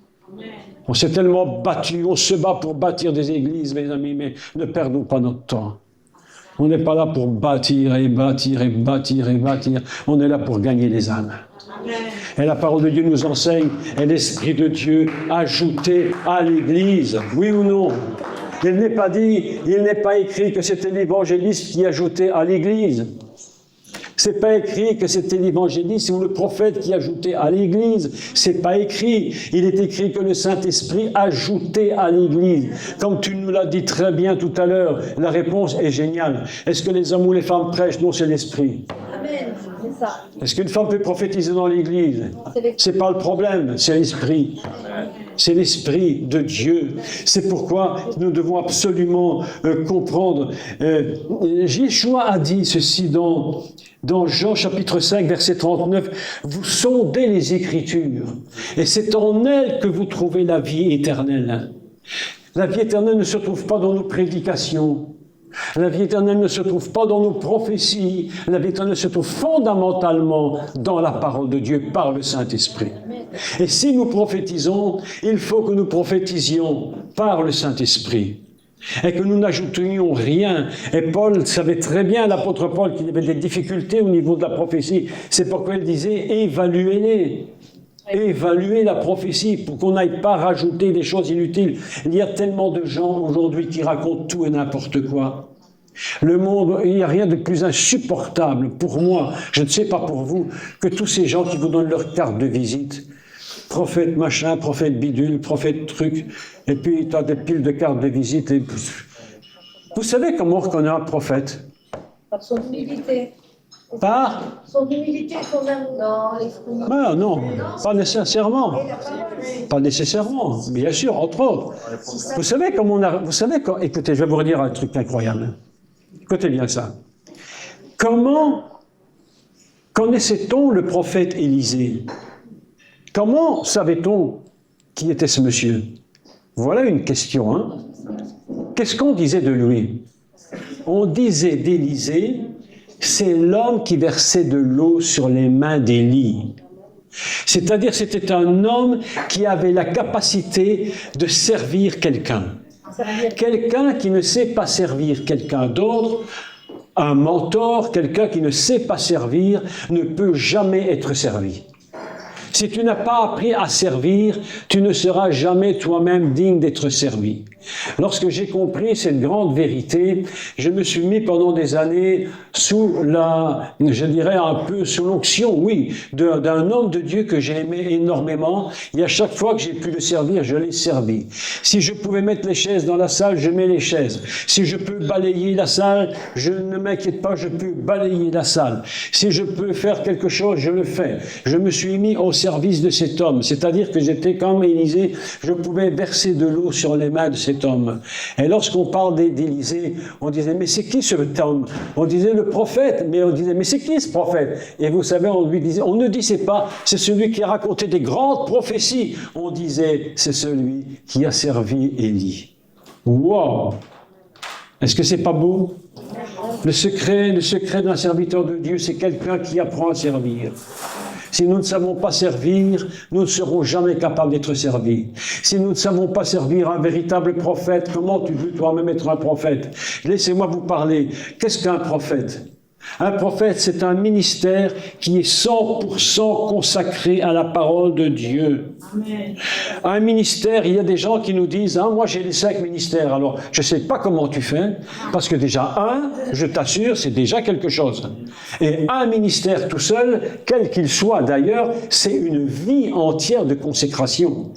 On s'est tellement battu, on se bat pour bâtir des églises, mes amis, mais ne perdons pas notre temps. On n'est pas là pour bâtir et bâtir et bâtir et bâtir. On est là pour gagner les âmes. Et la parole de Dieu nous enseigne, et l'Esprit de Dieu ajouté à l'Église, oui ou non? Il n'est pas écrit que c'était l'évangéliste qui ajoutait à l'Église. C'est pas écrit que c'était l'évangéliste ou le prophète qui ajoutait à l'Église. C'est pas écrit. Il est écrit que le Saint-Esprit ajoutait à l'Église. Comme tu nous l'as dit très bien tout à l'heure, la réponse est géniale. Est-ce que les hommes ou les femmes prêchent? Non, c'est l'Esprit. Amen, c'est ça. Est-ce qu'une femme peut prophétiser dans l'Église? C'est pas le problème, c'est l'Esprit. C'est l'Esprit de Dieu. C'est pourquoi nous devons absolument comprendre. Jésus a dit ceci dans Jean chapitre 5, verset 39. Vous sondez les Écritures, et c'est en elles que vous trouvez la vie éternelle. La vie éternelle ne se trouve pas dans nos prédications. La vie éternelle ne se trouve pas dans nos prophéties. La vie éternelle se trouve fondamentalement dans la parole de Dieu par le Saint-Esprit. Et si nous prophétisons, il faut que nous prophétisions par le Saint-Esprit. Et que nous n'ajoutions rien. Et Paul savait très bien, l'apôtre Paul, qu'il y avait des difficultés au niveau de la prophétie. C'est pourquoi il disait, évaluez-les. Évaluer la prophétie pour qu'on n'aille pas rajouter des choses inutiles. Il y a tellement de gens aujourd'hui qui racontent tout et n'importe quoi. Le monde, il n'y a rien de plus insupportable pour moi, je ne sais pas pour vous, que tous ces gens qui vous donnent leur carte de visite. Prophète machin, prophète bidule, prophète truc, et puis tu as des piles de cartes de visite. Et... Vous savez comment on reconnaît un prophète? Par son humilité. Par Son humilité, son amour. Non, Ah, non, pas nécessairement. Pas nécessairement, bien sûr, entre autres. Vous savez comment on a... Vous savez quand... Écoutez, je vais vous redire un truc incroyable. Écoutez bien ça. Comment connaissait-on le prophète Élisée? Comment savait-on qui était ce monsieur? Voilà une question, hein? Qu'est-ce qu'on disait de lui? On disait d'Élisée, c'est l'homme qui versait de l'eau sur les mains d'Élie. C'est-à-dire, c'était un homme qui avait la capacité de servir quelqu'un. Quelqu'un qui ne sait pas servir quelqu'un d'autre, un mentor, quelqu'un qui ne sait pas servir, ne peut jamais être servi. Si tu n'as pas appris à servir, tu ne seras jamais toi-même digne d'être servi. Lorsque j'ai compris cette grande vérité, je me suis mis pendant des années sous la, je dirais un peu sous l'onction, oui, d'un homme de Dieu que j'ai aimé énormément. Et à chaque fois que j'ai pu le servir, je l'ai servi. Si je pouvais mettre les chaises dans la salle, je mets les chaises. Si je peux balayer la salle, je ne m'inquiète pas, je peux balayer la salle. Si je peux faire quelque chose, je le fais. Je me suis mis au service de cet homme. C'est-à-dire que j'étais comme Élisée, je pouvais verser de l'eau sur les mains de cet homme. Et lorsqu'on parle d'Élisée, on disait, mais c'est qui cet homme? On disait le prophète, mais on disait, mais c'est qui ce prophète? Et vous savez, on lui disait, on ne disait pas, c'est celui qui a raconté des grandes prophéties. On disait, c'est celui qui a servi Élie. Wow! Est-ce que c'est pas beau? Le secret d'un serviteur de Dieu, c'est quelqu'un qui apprend à servir. Si nous ne savons pas servir, nous ne serons jamais capables d'être servis. Si nous ne savons pas servir un véritable prophète, comment tu veux toi-même être un prophète? Laissez-moi vous parler. Qu'est-ce qu'un prophète? Un prophète, c'est un ministère qui est 100% consacré à la parole de Dieu. Amen. Un ministère, il y a des gens qui nous disent, ah, moi j'ai les 5 ministères. Alors, je ne sais pas comment tu fais, parce que déjà, je t'assure, c'est déjà quelque chose. Et un ministère tout seul, quel qu'il soit d'ailleurs, c'est une vie entière de consécration.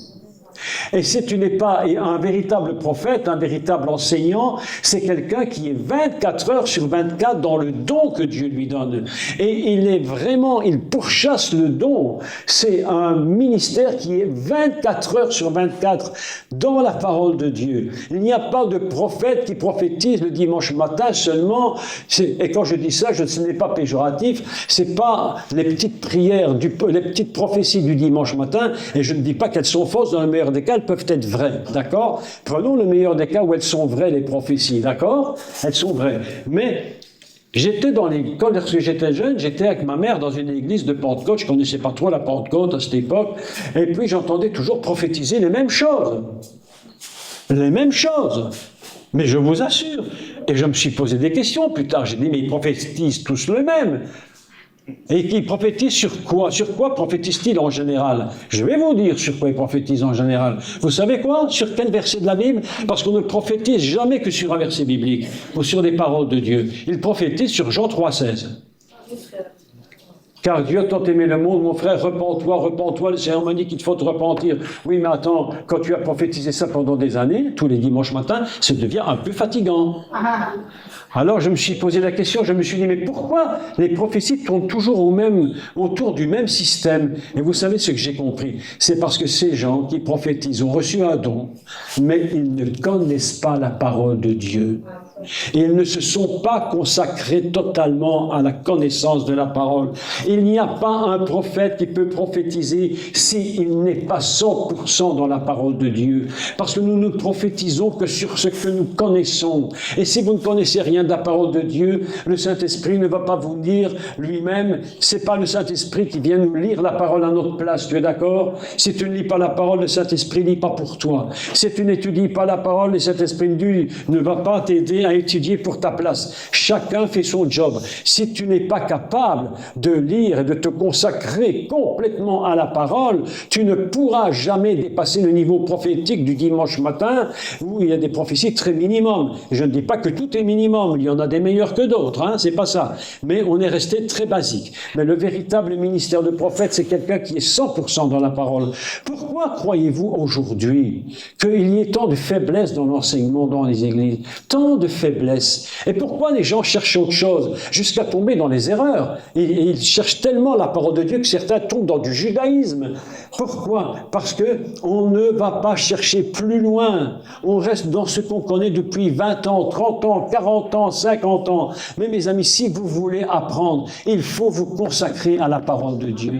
Et si tu n'es pas un véritable prophète, un véritable enseignant, c'est quelqu'un qui est 24 heures sur 24 dans le don que Dieu lui donne. Et il pourchasse le don. C'est un ministère qui est 24 heures sur 24 dans la parole de Dieu. Il n'y a pas de prophète qui prophétise le dimanche matin seulement. Et quand je dis ça, ce n'est pas péjoratif. C'est pas les petites prières, les petites prophéties du dimanche matin. Et je ne dis pas qu'elles sont fausses. Dans le meilleur des cas, elles peuvent être vraies, d'accord? Prenons le meilleur des cas où elles sont vraies, les prophéties, d'accord? Elles sont vraies. Mais lorsque j'étais jeune, j'étais avec ma mère dans une église de Pentecôte. Je ne connaissais pas trop la Pentecôte à cette époque. Et puis j'entendais toujours prophétiser les mêmes choses. Les mêmes choses. Mais je vous assure. Et je me suis posé des questions plus tard. J'ai dit, mais ils prophétisent tous le même. Et qui prophétise sur quoi? Sur quoi prophétise-t-il en général? Je vais vous dire sur quoi il prophétise en général. Vous savez quoi? Sur quel verset de la Bible? Parce qu'on ne prophétise jamais que sur un verset biblique ou sur des paroles de Dieu. Il prophétise sur Jean 3,16. Car Dieu a tant aimé le monde, mon frère, repens-toi, le Seigneur m'a dit qu'il te faut te repentir. Oui, mais attends, quand tu as prophétisé ça pendant des années, tous les dimanches matins, ça devient un peu fatigant. Alors je me suis posé la question, je me suis dit, mais pourquoi les prophéties tournent toujours autour du même système? Et vous savez ce que j'ai compris? C'est parce que ces gens qui prophétisent ont reçu un don, mais ils ne connaissent pas la parole de Dieu. Et ils ne se sont pas consacrés totalement à la connaissance de la parole. Il n'y a pas un prophète qui peut prophétiser s'il n'est pas 100% dans la parole de Dieu. Parce que nous ne prophétisons que sur ce que nous connaissons. Et si vous ne connaissez rien de la parole de Dieu, le Saint-Esprit ne va pas vous dire lui-même, c'est pas le Saint-Esprit qui vient nous lire la parole à notre place, tu es d'accord? Si tu ne lis pas la parole, le Saint-Esprit ne lit pas pour toi. Si tu n'étudies pas la parole, le Saint-Esprit ne va pas t'aider à étudier pour ta place. Chacun fait son job. Si tu n'es pas capable de lire et de te consacrer complètement à la parole, tu ne pourras jamais dépasser le niveau prophétique du dimanche matin où il y a des prophéties très minimum. Je ne dis pas que tout est minimum, il y en a des meilleurs que d'autres, hein, c'est pas ça. Mais on est resté très basique. Mais le véritable ministère de prophète, c'est quelqu'un qui est 100% dans la parole. Pourquoi croyez-vous aujourd'hui qu'il y ait tant de faiblesse dans l'enseignement dans les églises? Tant de faiblesse. Et pourquoi les gens cherchent autre chose jusqu'à tomber dans les erreurs? Et ils cherchent tellement la parole de Dieu que certains tombent dans du judaïsme. Pourquoi? Parce que on ne va pas chercher plus loin. On reste dans ce qu'on connaît depuis 20 ans, 30 ans, 40 ans, 50 ans. Mais mes amis, si vous voulez apprendre, il faut vous consacrer à la parole de Dieu.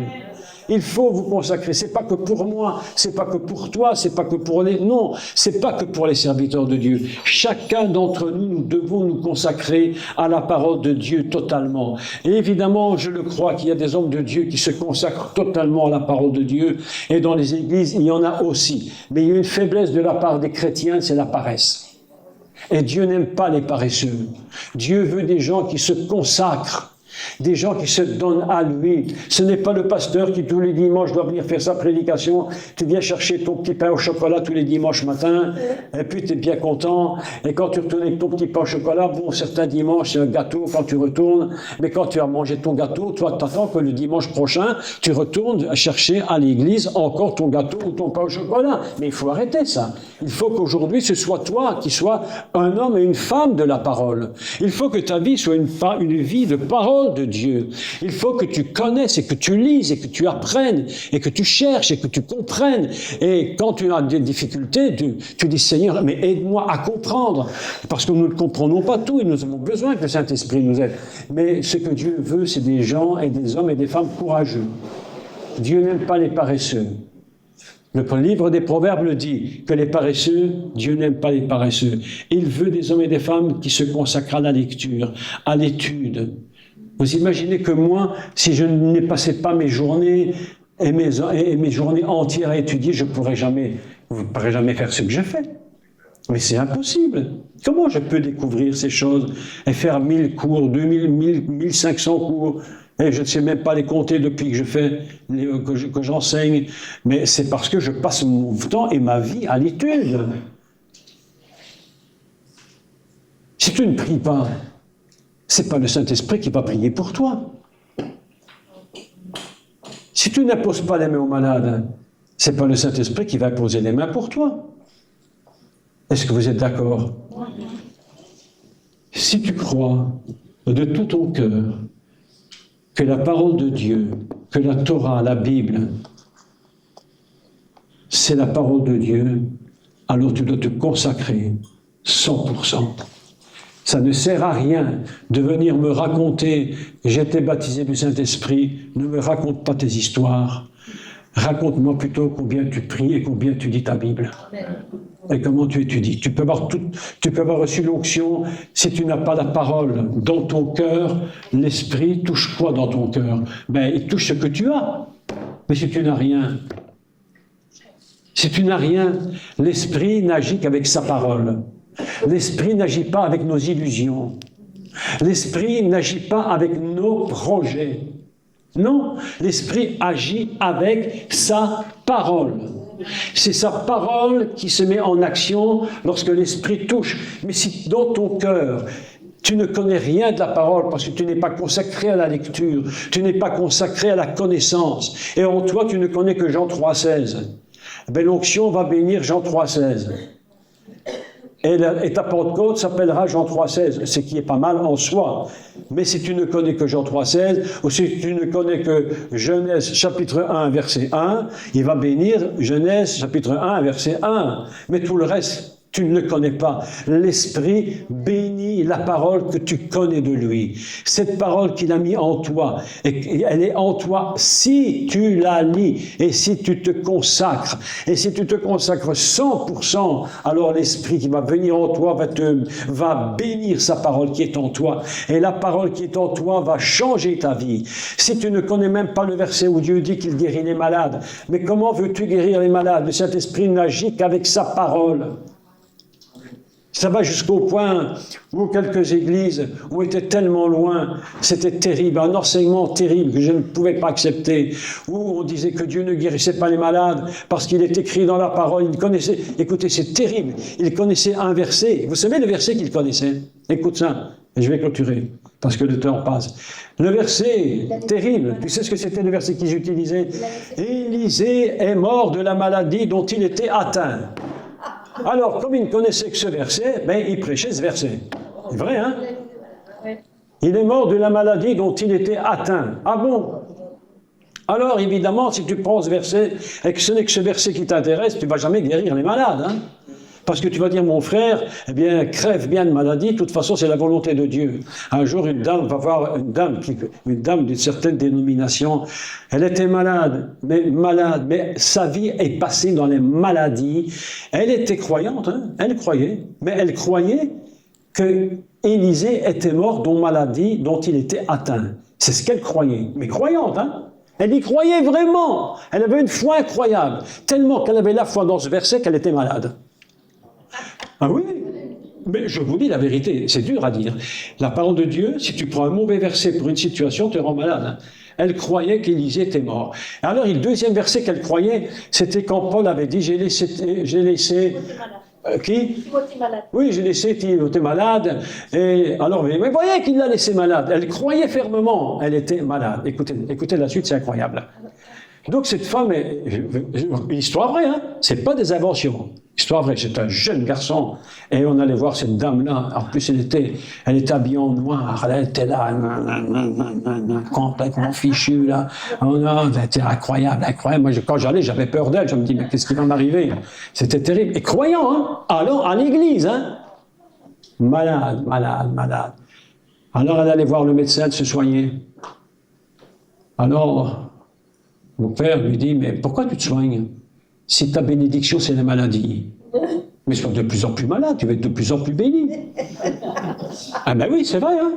Il faut vous consacrer. C'est pas que pour moi, c'est pas que pour toi, c'est pas que pour les... Non, c'est pas que pour les serviteurs de Dieu. Chacun d'entre nous, nous devons nous consacrer à la parole de Dieu totalement. Et évidemment, je le crois qu'il y a des hommes de Dieu qui se consacrent totalement à la parole de Dieu. Et dans les églises, il y en a aussi. Mais il y a une faiblesse de la part des chrétiens, c'est la paresse. Et Dieu n'aime pas les paresseux. Dieu veut des gens qui se consacrent. Des gens qui se donnent à lui. Ce n'est pas le pasteur qui tous les dimanches doit venir faire sa prédication. Tu viens chercher ton petit pain au chocolat tous les dimanches matin, et puis tu es bien content. Et quand tu retournes avec ton petit pain au chocolat, bon, certains dimanches c'est un gâteau quand tu retournes, mais quand tu as mangé ton gâteau, toi t'attends que le dimanche prochain, tu retournes chercher à l'église encore ton gâteau ou ton pain au chocolat. Mais il faut arrêter ça. Il faut qu'aujourd'hui ce soit toi qui sois un homme et une femme de la parole. Il faut que ta vie soit une vie de parole de Dieu. Il faut que tu connaisses et que tu lises et que tu apprennes et que tu cherches et que tu comprennes. Et quand tu as des difficultés, tu dis Seigneur, mais aide-moi à comprendre. Parce que nous ne comprenons pas tout et nous avons besoin que le Saint-Esprit nous aide. Mais ce que Dieu veut, c'est des gens et des hommes et des femmes courageux. Dieu n'aime pas les paresseux. Le livre des Proverbes le dit, que les paresseux, Dieu n'aime pas les paresseux. Il veut des hommes et des femmes qui se consacrent à la lecture, à l'étude. Vous imaginez que moi, si je n'ai passé pas mes journées et mes journées entières à étudier, je ne pourrais jamais faire ce que je fais. Mais c'est impossible. Comment je peux découvrir ces choses et faire 1000 cours, 2000, 1500 cours? Et je ne sais même pas les compter depuis que que j'enseigne. Mais c'est parce que je passe mon temps et ma vie à l'étude. Si tu ne pries pas, c'est pas le Saint-Esprit qui va prier pour toi. Si tu n'imposes pas les mains aux malades, c'est pas le Saint-Esprit qui va poser les mains pour toi. Est-ce que vous êtes d'accord? Si tu crois de tout ton cœur que la parole de Dieu, que la Torah, la Bible, c'est la parole de Dieu, alors tu dois te consacrer 100%. Ça ne sert à rien de venir me raconter « j'étais baptisé du Saint-Esprit », ne me raconte pas tes histoires. Raconte-moi plutôt combien tu pries et combien tu dis ta Bible. Et comment tu étudies. Tu peux avoir reçu l'onction, si tu n'as pas la parole dans ton cœur, l'Esprit touche quoi dans ton cœur? Ben, il touche ce que tu as. Mais si tu n'as rien, l'Esprit n'agit qu'avec sa parole. L'Esprit n'agit pas avec nos illusions. L'Esprit n'agit pas avec nos projets. Non, l'Esprit agit avec sa parole. C'est sa parole qui se met en action lorsque l'Esprit touche. Mais si dans ton cœur, tu ne connais rien de la parole parce que tu n'es pas consacré à la lecture, tu n'es pas consacré à la connaissance, et en toi tu ne connais que Jean 3,16, ben l'onction va bénir Jean 3,16. Et ta Pentecôte s'appellera Jean 3,16, ce qui est pas mal en soi. Mais si tu ne connais que Jean 3,16, ou si tu ne connais que Genèse chapitre 1, verset 1, il va bénir Genèse chapitre 1, verset 1. Mais tout le reste, tu ne le connais pas. L'Esprit bénit la parole que tu connais de lui. Cette parole qu'il a mis en toi, et elle est en toi si tu la lis et si tu te consacres. Et si tu te consacres 100%, alors l'Esprit qui va venir en toi va bénir sa parole qui est en toi. Et la parole qui est en toi va changer ta vie. Si tu ne connais même pas le verset où Dieu dit qu'il guérit les malades, mais comment veux-tu guérir les malades? Le Saint-Esprit n'agit qu'avec sa parole. Ça va jusqu'au point où quelques églises ont été tellement loin, c'était terrible, un enseignement terrible que je ne pouvais pas accepter, où on disait que Dieu ne guérissait pas les malades parce qu'il est écrit dans la parole, il connaissait, écoutez, c'est terrible, il connaissait un verset, vous savez le verset qu'il connaissait? Écoute ça, et je vais clôturer, parce que le temps passe. Le verset terrible, tu sais ce que c'était le verset qu'ils utilisaient? Élisée est mort de la maladie dont il était atteint. Alors, comme il ne connaissait que ce verset, ben, il prêchait ce verset. C'est vrai, hein? Ouais. Il est mort de la maladie dont il était atteint. Ah bon? Alors, évidemment, si tu prends ce verset, et que ce n'est que ce verset qui t'intéresse, tu ne vas jamais guérir les malades, hein? Parce que tu vas dire, mon frère, eh bien, crève bien de maladie, de toute façon, c'est la volonté de Dieu. Un jour, une dame va voir une dame d'une certaine dénomination. Elle était malade, mais sa vie est passée dans les maladies. Elle était croyante, hein, elle croyait, mais elle croyait que Élisée était mort d'une maladie dont il était atteint. C'est ce qu'elle croyait, mais croyante, hein. Elle y croyait vraiment. Elle avait une foi incroyable, tellement qu'elle avait la foi dans ce verset qu'elle était malade. Ah oui, mais je vous dis la vérité, c'est dur à dire. La parole de Dieu, si tu prends un mauvais verset pour une situation, te rend malade. Hein. Elle croyait qu'Élisée était mort. Alors, le deuxième verset qu'elle croyait, c'était quand Paul avait dit, j'ai laissé qui? Timothée malade. Oui, j'ai laissé Timothée malade. Et alors, mais voyez qu'il l'a laissé malade. Elle croyait fermement, elle était malade. Écoutez la suite, c'est incroyable. Donc cette femme, histoire vraie, hein, c'est pas des inventions. Histoire vraie, c'est un jeune garçon, et on allait voir cette dame-là. En plus, elle était habillée en noir, elle était là, complètement fichue, là. Oh non, c'était incroyable, incroyable. Moi, quand j'allais, j'avais peur d'elle. Je me dis, mais qu'est-ce qui va m'arriver? C'était terrible. Et croyant, hein, alors à l'église, hein. Malade. Alors, elle allait voir le médecin de se soigner. Alors, mon père lui dit, mais pourquoi tu te soignes? Si ta bénédiction, c'est la maladie. Mais sois de plus en plus malade, tu vas être de plus en plus béni. Ah ben oui, c'est vrai, hein.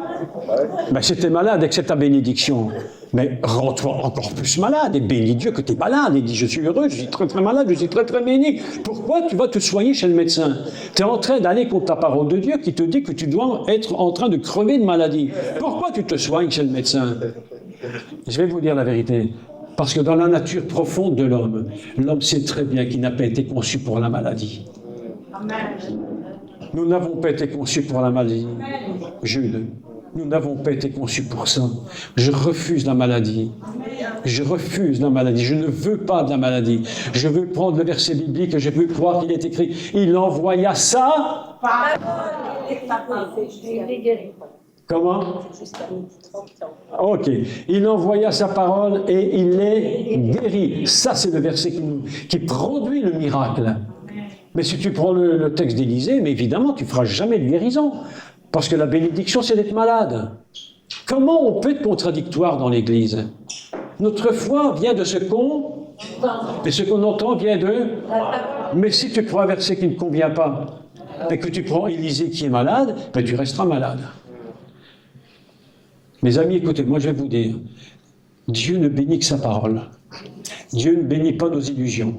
Ben si t'es malade et que c'est ta bénédiction, mais rends-toi encore plus malade et bénis Dieu que tu es malade. Et dis, je suis heureux, je suis très très malade, je suis très très béni. Pourquoi tu vas te soigner chez le médecin? Tu es en train d'aller contre ta parole de Dieu qui te dit que tu dois être en train de crever de maladie. Pourquoi tu te soignes chez le médecin? Je vais vous dire la vérité. Parce que dans la nature profonde de l'homme, l'homme sait très bien qu'il n'a pas été conçu pour la maladie. Nous n'avons pas été conçus pour la maladie. Jude, nous n'avons pas été conçus pour ça. Je refuse la maladie. Je refuse la maladie. Je ne veux pas de la maladie. Je veux prendre le verset biblique et je veux croire qu'il est écrit. Il envoya ça. Comment? Ok. Il envoya sa parole et il les guérit. Ça, c'est le verset qui produit le miracle. Mais si tu prends le texte d'Élisée, mais évidemment, tu ne feras jamais de guérison. Parce que la bénédiction, c'est d'être malade. Comment on peut être contradictoire dans l'Église? Notre foi vient de ce qu'on... Et ce qu'on entend vient de... Mais si tu prends un verset qui ne convient pas, et que tu prends Élisée qui est malade, ben tu resteras malade. Mes amis, écoutez, moi je vais vous dire, Dieu ne bénit que sa parole. Dieu ne bénit pas nos illusions.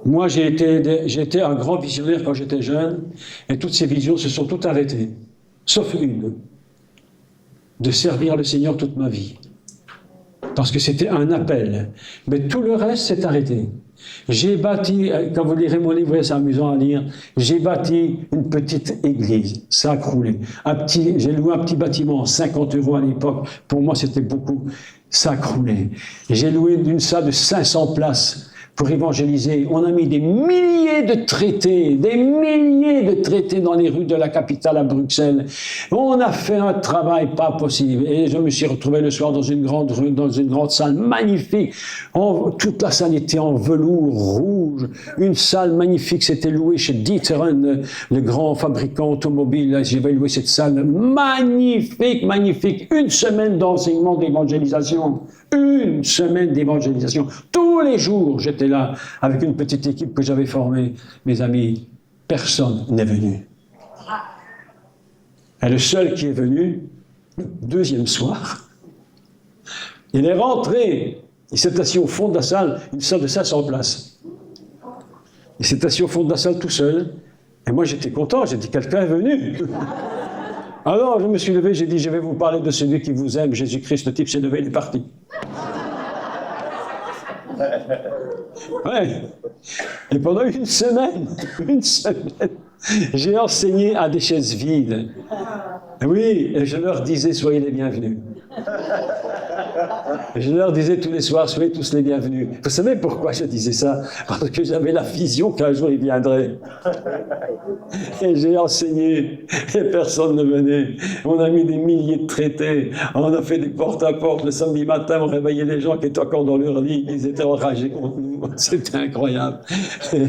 Moi, j'ai été un grand visionnaire quand j'étais jeune, et toutes ces visions se sont toutes arrêtées, sauf une, de servir le Seigneur toute ma vie. Parce que c'était un appel. Mais tout le reste s'est arrêté. J'ai bâti, quand vous lirez mon livre, c'est amusant à lire, j'ai bâti une petite église, ça a croulé. J'ai loué un petit bâtiment, 50 € à l'époque, pour moi c'était beaucoup, ça a croulé. J'ai loué une salle de 500 places pour évangéliser. On a mis des milliers de traités dans les rues de la capitale à Bruxelles. On a fait un travail pas possible. Et je me suis retrouvé le soir dans une grande rue, dans une grande salle magnifique. Toute la salle était en velours rouge. Une salle magnifique, c'était loué chez D'Ieteren, le grand fabricant automobile. J'avais loué cette salle magnifique, magnifique. Une semaine d'enseignement d'évangélisation. Une semaine d'évangélisation. Tous les jours, j'étais là avec une petite équipe que j'avais formée. Mes amis, personne n'est venu. Et le seul qui est venu, le deuxième soir, il est rentré. Il s'est assis au fond de la salle, une salle de 500 places. Il s'est assis au fond de la salle tout seul. Et moi, j'étais content. J'ai dit, quelqu'un est venu. Alors, je me suis levé, j'ai dit, je vais vous parler de celui qui vous aime, Jésus-Christ. Le type s'est levé, il est parti. Ouais. Et pendant une semaine, j'ai enseigné à des chaises vides. Oui, et je leur disais, soyez les bienvenus. Je leur disais tous les soirs, soyez tous les bienvenus. Vous savez pourquoi je disais ça? Parce que j'avais la vision qu'un jour ils viendraient. Et j'ai enseigné, et personne ne venait. On a mis des milliers de traités, on a fait des porte-à-porte. Le samedi matin, on réveillait les gens qui étaient encore dans leur lit, ils étaient enragés contre nous. C'était incroyable. Et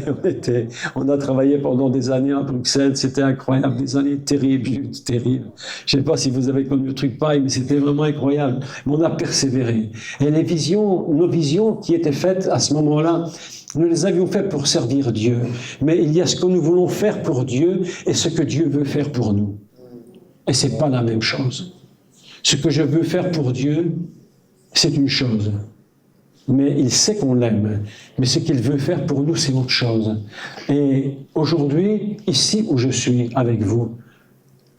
on a travaillé pendant des années à Bruxelles, c'était incroyable, des années terribles, juste terribles. Je ne sais pas si vous avez connu le truc pareil, mais c'était vraiment incroyable. Mais on a persévéré. Et les visions, nos visions qui étaient faites à ce moment-là, nous les avions faites pour servir Dieu. Mais il y a ce que nous voulons faire pour Dieu et ce que Dieu veut faire pour nous. Et ce n'est pas la même chose. Ce que je veux faire pour Dieu, c'est une chose. Mais il sait qu'on l'aime. Mais ce qu'il veut faire pour nous, c'est autre chose. Et aujourd'hui, ici où je suis avec vous,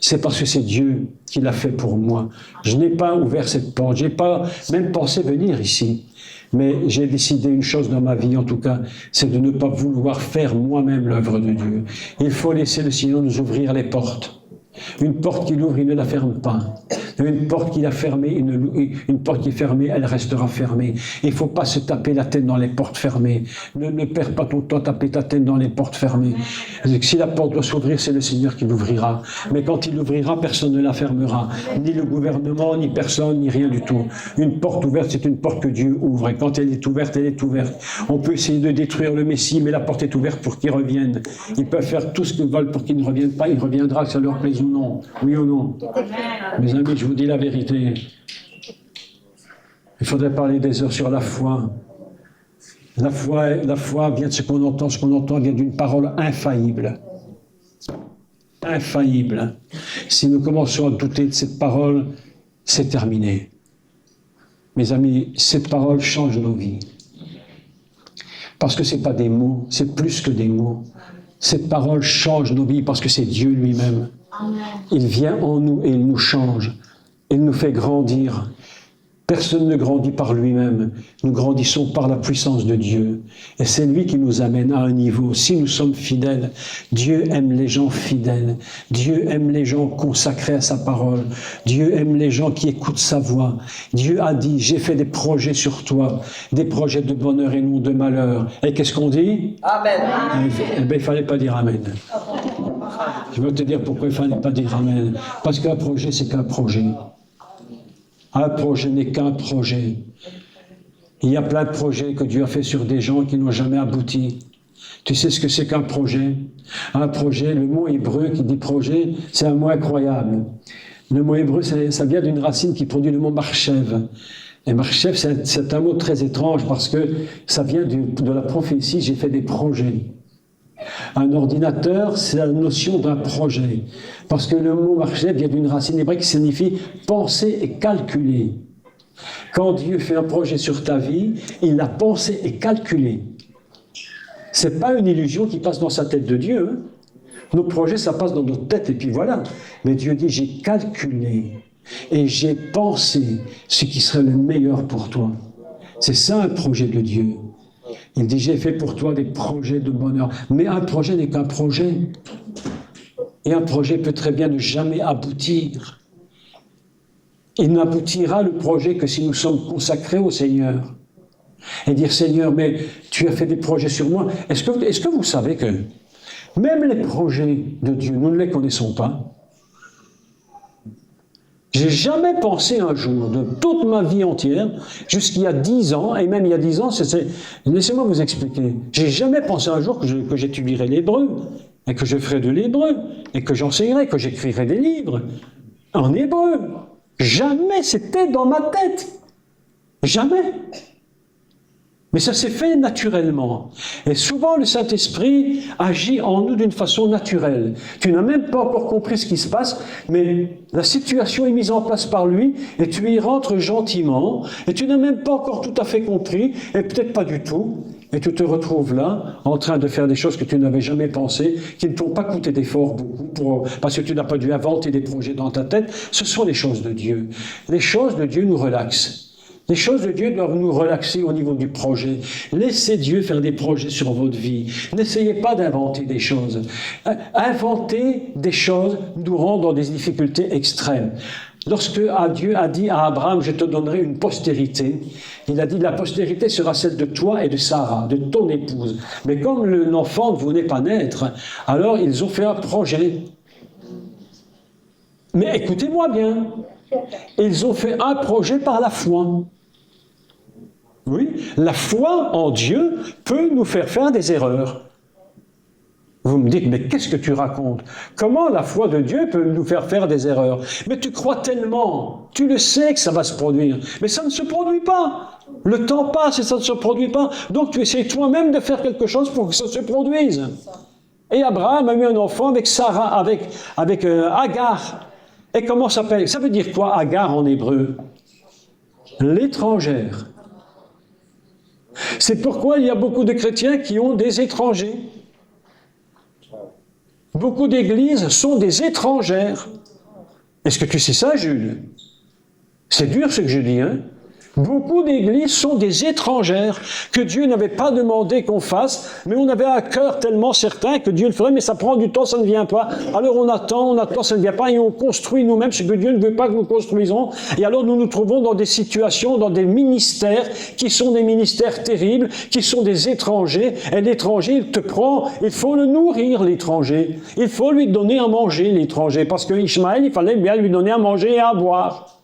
c'est parce que c'est Dieu qui l'a fait pour moi. Je n'ai pas ouvert cette porte, je n'ai pas même pensé venir ici. Mais j'ai décidé une chose dans ma vie, en tout cas, c'est de ne pas vouloir faire moi-même l'œuvre de Dieu. Il faut laisser le Seigneur nous ouvrir les portes. Une porte qu'il ouvre, il ne la ferme pas. Une porte qu'il a fermée, une porte qui est fermée, elle restera fermée. Il ne faut pas se taper la tête dans les portes fermées. Ne perds pas ton temps à taper ta tête dans les portes fermées. Si la porte doit s'ouvrir, c'est le Seigneur qui l'ouvrira. Mais quand il l'ouvrira, personne ne la fermera. Ni le gouvernement, ni personne, ni rien du tout. Une porte ouverte, c'est une porte que Dieu ouvre. Et quand elle est ouverte, elle est ouverte. On peut essayer de détruire le Messie, mais la porte est ouverte pour qu'il revienne. Ils peuvent faire tout ce qu'ils veulent pour qu'il ne revienne pas. Il reviendra, que ça leur plaise ou non. Oui ou non? Mes amis, je vous dis la vérité. Il faudrait parler des heures sur la foi. La foi vient de ce qu'on entend. Ce qu'on entend vient d'une parole infaillible. Infaillible. Si nous commençons à douter de cette parole, c'est terminé. Mes amis, cette parole change nos vies. Parce que ce n'est pas des mots, c'est plus que des mots. Cette parole change nos vies parce que c'est Dieu lui-même. Il vient en nous et il nous change. Il nous fait grandir. Personne ne grandit par lui-même. Nous grandissons par la puissance de Dieu. Et c'est lui qui nous amène à un niveau. Si nous sommes fidèles, Dieu aime les gens fidèles. Dieu aime les gens consacrés à sa parole. Dieu aime les gens qui écoutent sa voix. Dieu a dit, j'ai fait des projets sur toi, des projets de bonheur et non de malheur. Et qu'est-ce qu'on dit? Amen. Eh bien, il ne fallait pas dire Amen. Je veux te dire pourquoi il ne fallait pas dire Amen. Parce qu'un projet, c'est qu'un projet. Un projet n'est qu'un projet. Il y a plein de projets que Dieu a fait sur des gens qui n'ont jamais abouti. Tu sais ce que c'est qu'un projet? Un projet, le mot hébreu qui dit projet, c'est un mot incroyable. Le mot hébreu, ça vient d'une racine qui produit le mot marchev. Et marchev, c'est un mot très étrange parce que ça vient de la prophétie, j'ai fait des projets. Un ordinateur, c'est la notion d'un projet. Parce que le mot marchev vient d'une racine hébraïque qui signifie penser et calculer. Quand Dieu fait un projet sur ta vie, il l'a pensé et calculé. Ce n'est pas une illusion qui passe dans sa tête de Dieu. Hein. Nos projets, ça passe dans notre tête et puis voilà. Mais Dieu dit, j'ai calculé et j'ai pensé ce qui serait le meilleur pour toi. C'est ça un projet de Dieu. Il dit, j'ai fait pour toi des projets de bonheur. Mais un projet n'est qu'un projet. Et un projet peut très bien ne jamais aboutir. Il n'aboutira le projet que si nous sommes consacrés au Seigneur. Et dire, Seigneur, mais tu as fait des projets sur moi. Est-ce que vous savez que même les projets de Dieu, nous ne les connaissons pas? J'ai jamais pensé un jour, de toute ma vie entière, jusqu'il y a 10 ans, et même il y a 10 ans, laissez-moi vous expliquer, j'ai jamais pensé un jour que j'étudierais l'hébreu, et que je ferais de l'hébreu, et que j'enseignerais, que j'écrirais des livres en hébreu. Jamais c'était dans ma tête. Jamais. Mais ça s'est fait naturellement. Et souvent, le Saint-Esprit agit en nous d'une façon naturelle. Tu n'as même pas encore compris ce qui se passe, mais la situation est mise en place par lui, et tu y rentres gentiment, et tu n'as même pas encore tout à fait compris, et peut-être pas du tout, et tu te retrouves là, en train de faire des choses que tu n'avais jamais pensées, qui ne t'ont pas coûté d'efforts beaucoup, parce que tu n'as pas dû inventer des projets dans ta tête. Ce sont les choses de Dieu. Les choses de Dieu nous relaxent. Les choses de Dieu doivent nous relaxer au niveau du projet. Laissez Dieu faire des projets sur votre vie. N'essayez pas d'inventer des choses. Inventer des choses nous rend dans des difficultés extrêmes. Lorsque Dieu a dit à Abraham, je te donnerai une postérité, il a dit, la postérité sera celle de toi et de Sarah, de ton épouse. Mais comme l'enfant ne venait pas naître, alors ils ont fait un projet. Mais écoutez-moi bien, ils ont fait un projet par la foi. Oui, la foi en Dieu peut nous faire faire des erreurs. Vous me dites, mais qu'est-ce que tu racontes? Comment la foi de Dieu peut nous faire des erreurs? Mais tu crois tellement, tu le sais que ça va se produire, mais ça ne se produit pas. Le temps passe et ça ne se produit pas. Donc tu essaies toi-même de faire quelque chose pour que ça se produise. Et Abraham a eu un enfant avec Sarah, avec Agar. Et comment ça s'appelle? Ça veut dire quoi, Agar en hébreu? L'étrangère. C'est pourquoi il y a beaucoup de chrétiens qui ont des étrangers. Beaucoup d'églises sont des étrangères. Est-ce que tu sais ça, Jules? C'est dur ce que je dis, hein? Beaucoup d'églises sont des étrangères que Dieu n'avait pas demandé qu'on fasse, mais on avait un cœur tellement certain que Dieu le ferait, mais ça prend du temps, ça ne vient pas. Alors on attend, ça ne vient pas, et on construit nous-mêmes ce que Dieu ne veut pas que nous construisons. Et alors nous nous trouvons dans des situations, dans des ministères qui sont des ministères terribles, qui sont des étrangers. Et l'étranger, il te prend, il faut le nourrir, l'étranger. Il faut lui donner à manger, l'étranger. Parce que Ishmaël, il fallait bien lui donner à manger et à boire.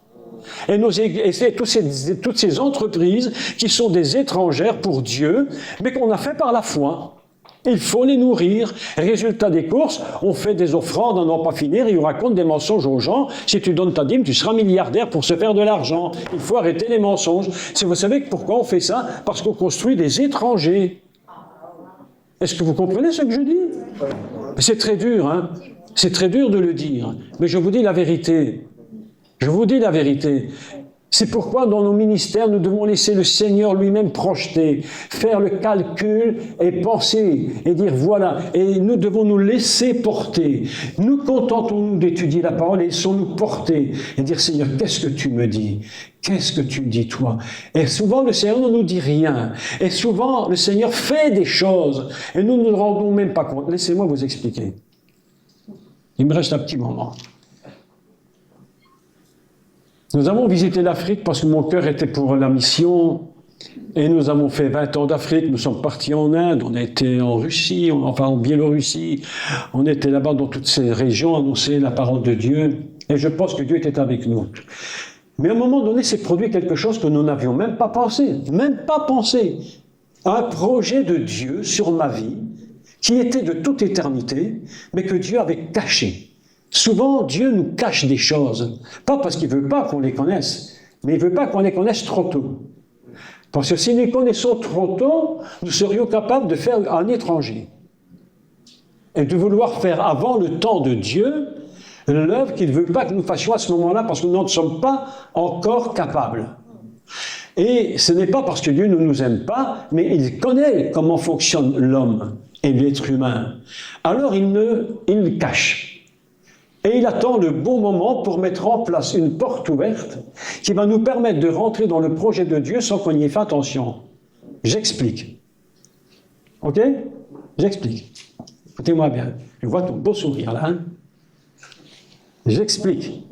Et c'est toutes ces entreprises qui sont des étrangères pour Dieu, mais qu'on a fait par la foi. Il faut les nourrir. Résultat des courses, on fait des offrandes à n'en pas finir et on raconte des mensonges aux gens. Si tu donnes ta dîme, tu seras milliardaire pour se faire de l'argent. Il faut arrêter les mensonges. Vous savez pourquoi on fait ça? Parce qu'on construit des étrangers. Est-ce que vous comprenez ce que je dis? C'est très dur, hein? C'est très dur de le dire. Mais je vous dis la vérité. Je vous dis la vérité. C'est pourquoi dans nos ministères, nous devons laisser le Seigneur lui-même projeter, faire le calcul et penser et dire voilà. Et nous devons nous laisser porter. Nous contentons-nous d'étudier la parole et laissons-nous porter et dire Seigneur, qu'est-ce que tu me dis? Qu'est-ce que tu me dis toi? Et souvent le Seigneur ne nous dit rien. Et souvent le Seigneur fait des choses et nous ne nous rendons même pas compte. Laissez-moi vous expliquer. Il me reste un petit moment. Nous avons visité l'Afrique parce que mon cœur était pour la mission et nous avons fait 20 ans d'Afrique, nous sommes partis en Inde, on a été en Russie, enfin en Biélorussie, on était là-bas dans toutes ces régions, annoncer la parole de Dieu et je pense que Dieu était avec nous. Mais à un moment donné, s'est produit quelque chose que nous n'avions même pas pensé, un projet de Dieu sur ma vie qui était de toute éternité, mais que Dieu avait caché. Souvent, Dieu nous cache des choses, pas parce qu'il ne veut pas qu'on les connaisse, mais il ne veut pas qu'on les connaisse trop tôt. Parce que si nous les connaissons trop tôt, nous serions capables de faire un étranger. Et de vouloir faire avant le temps de Dieu l'œuvre qu'il ne veut pas que nous fassions à ce moment-là, parce que nous n'en sommes pas encore capables. Et ce n'est pas parce que Dieu ne nous aime pas, mais il connaît comment fonctionne l'homme et l'être humain. Alors il le cache. Et il attend le bon moment pour mettre en place une porte ouverte qui va nous permettre de rentrer dans le projet de Dieu sans qu'on y ait fait attention. J'explique. Ok? J'explique. Écoutez-moi bien. Je vois ton beau sourire là. Hein? J'explique.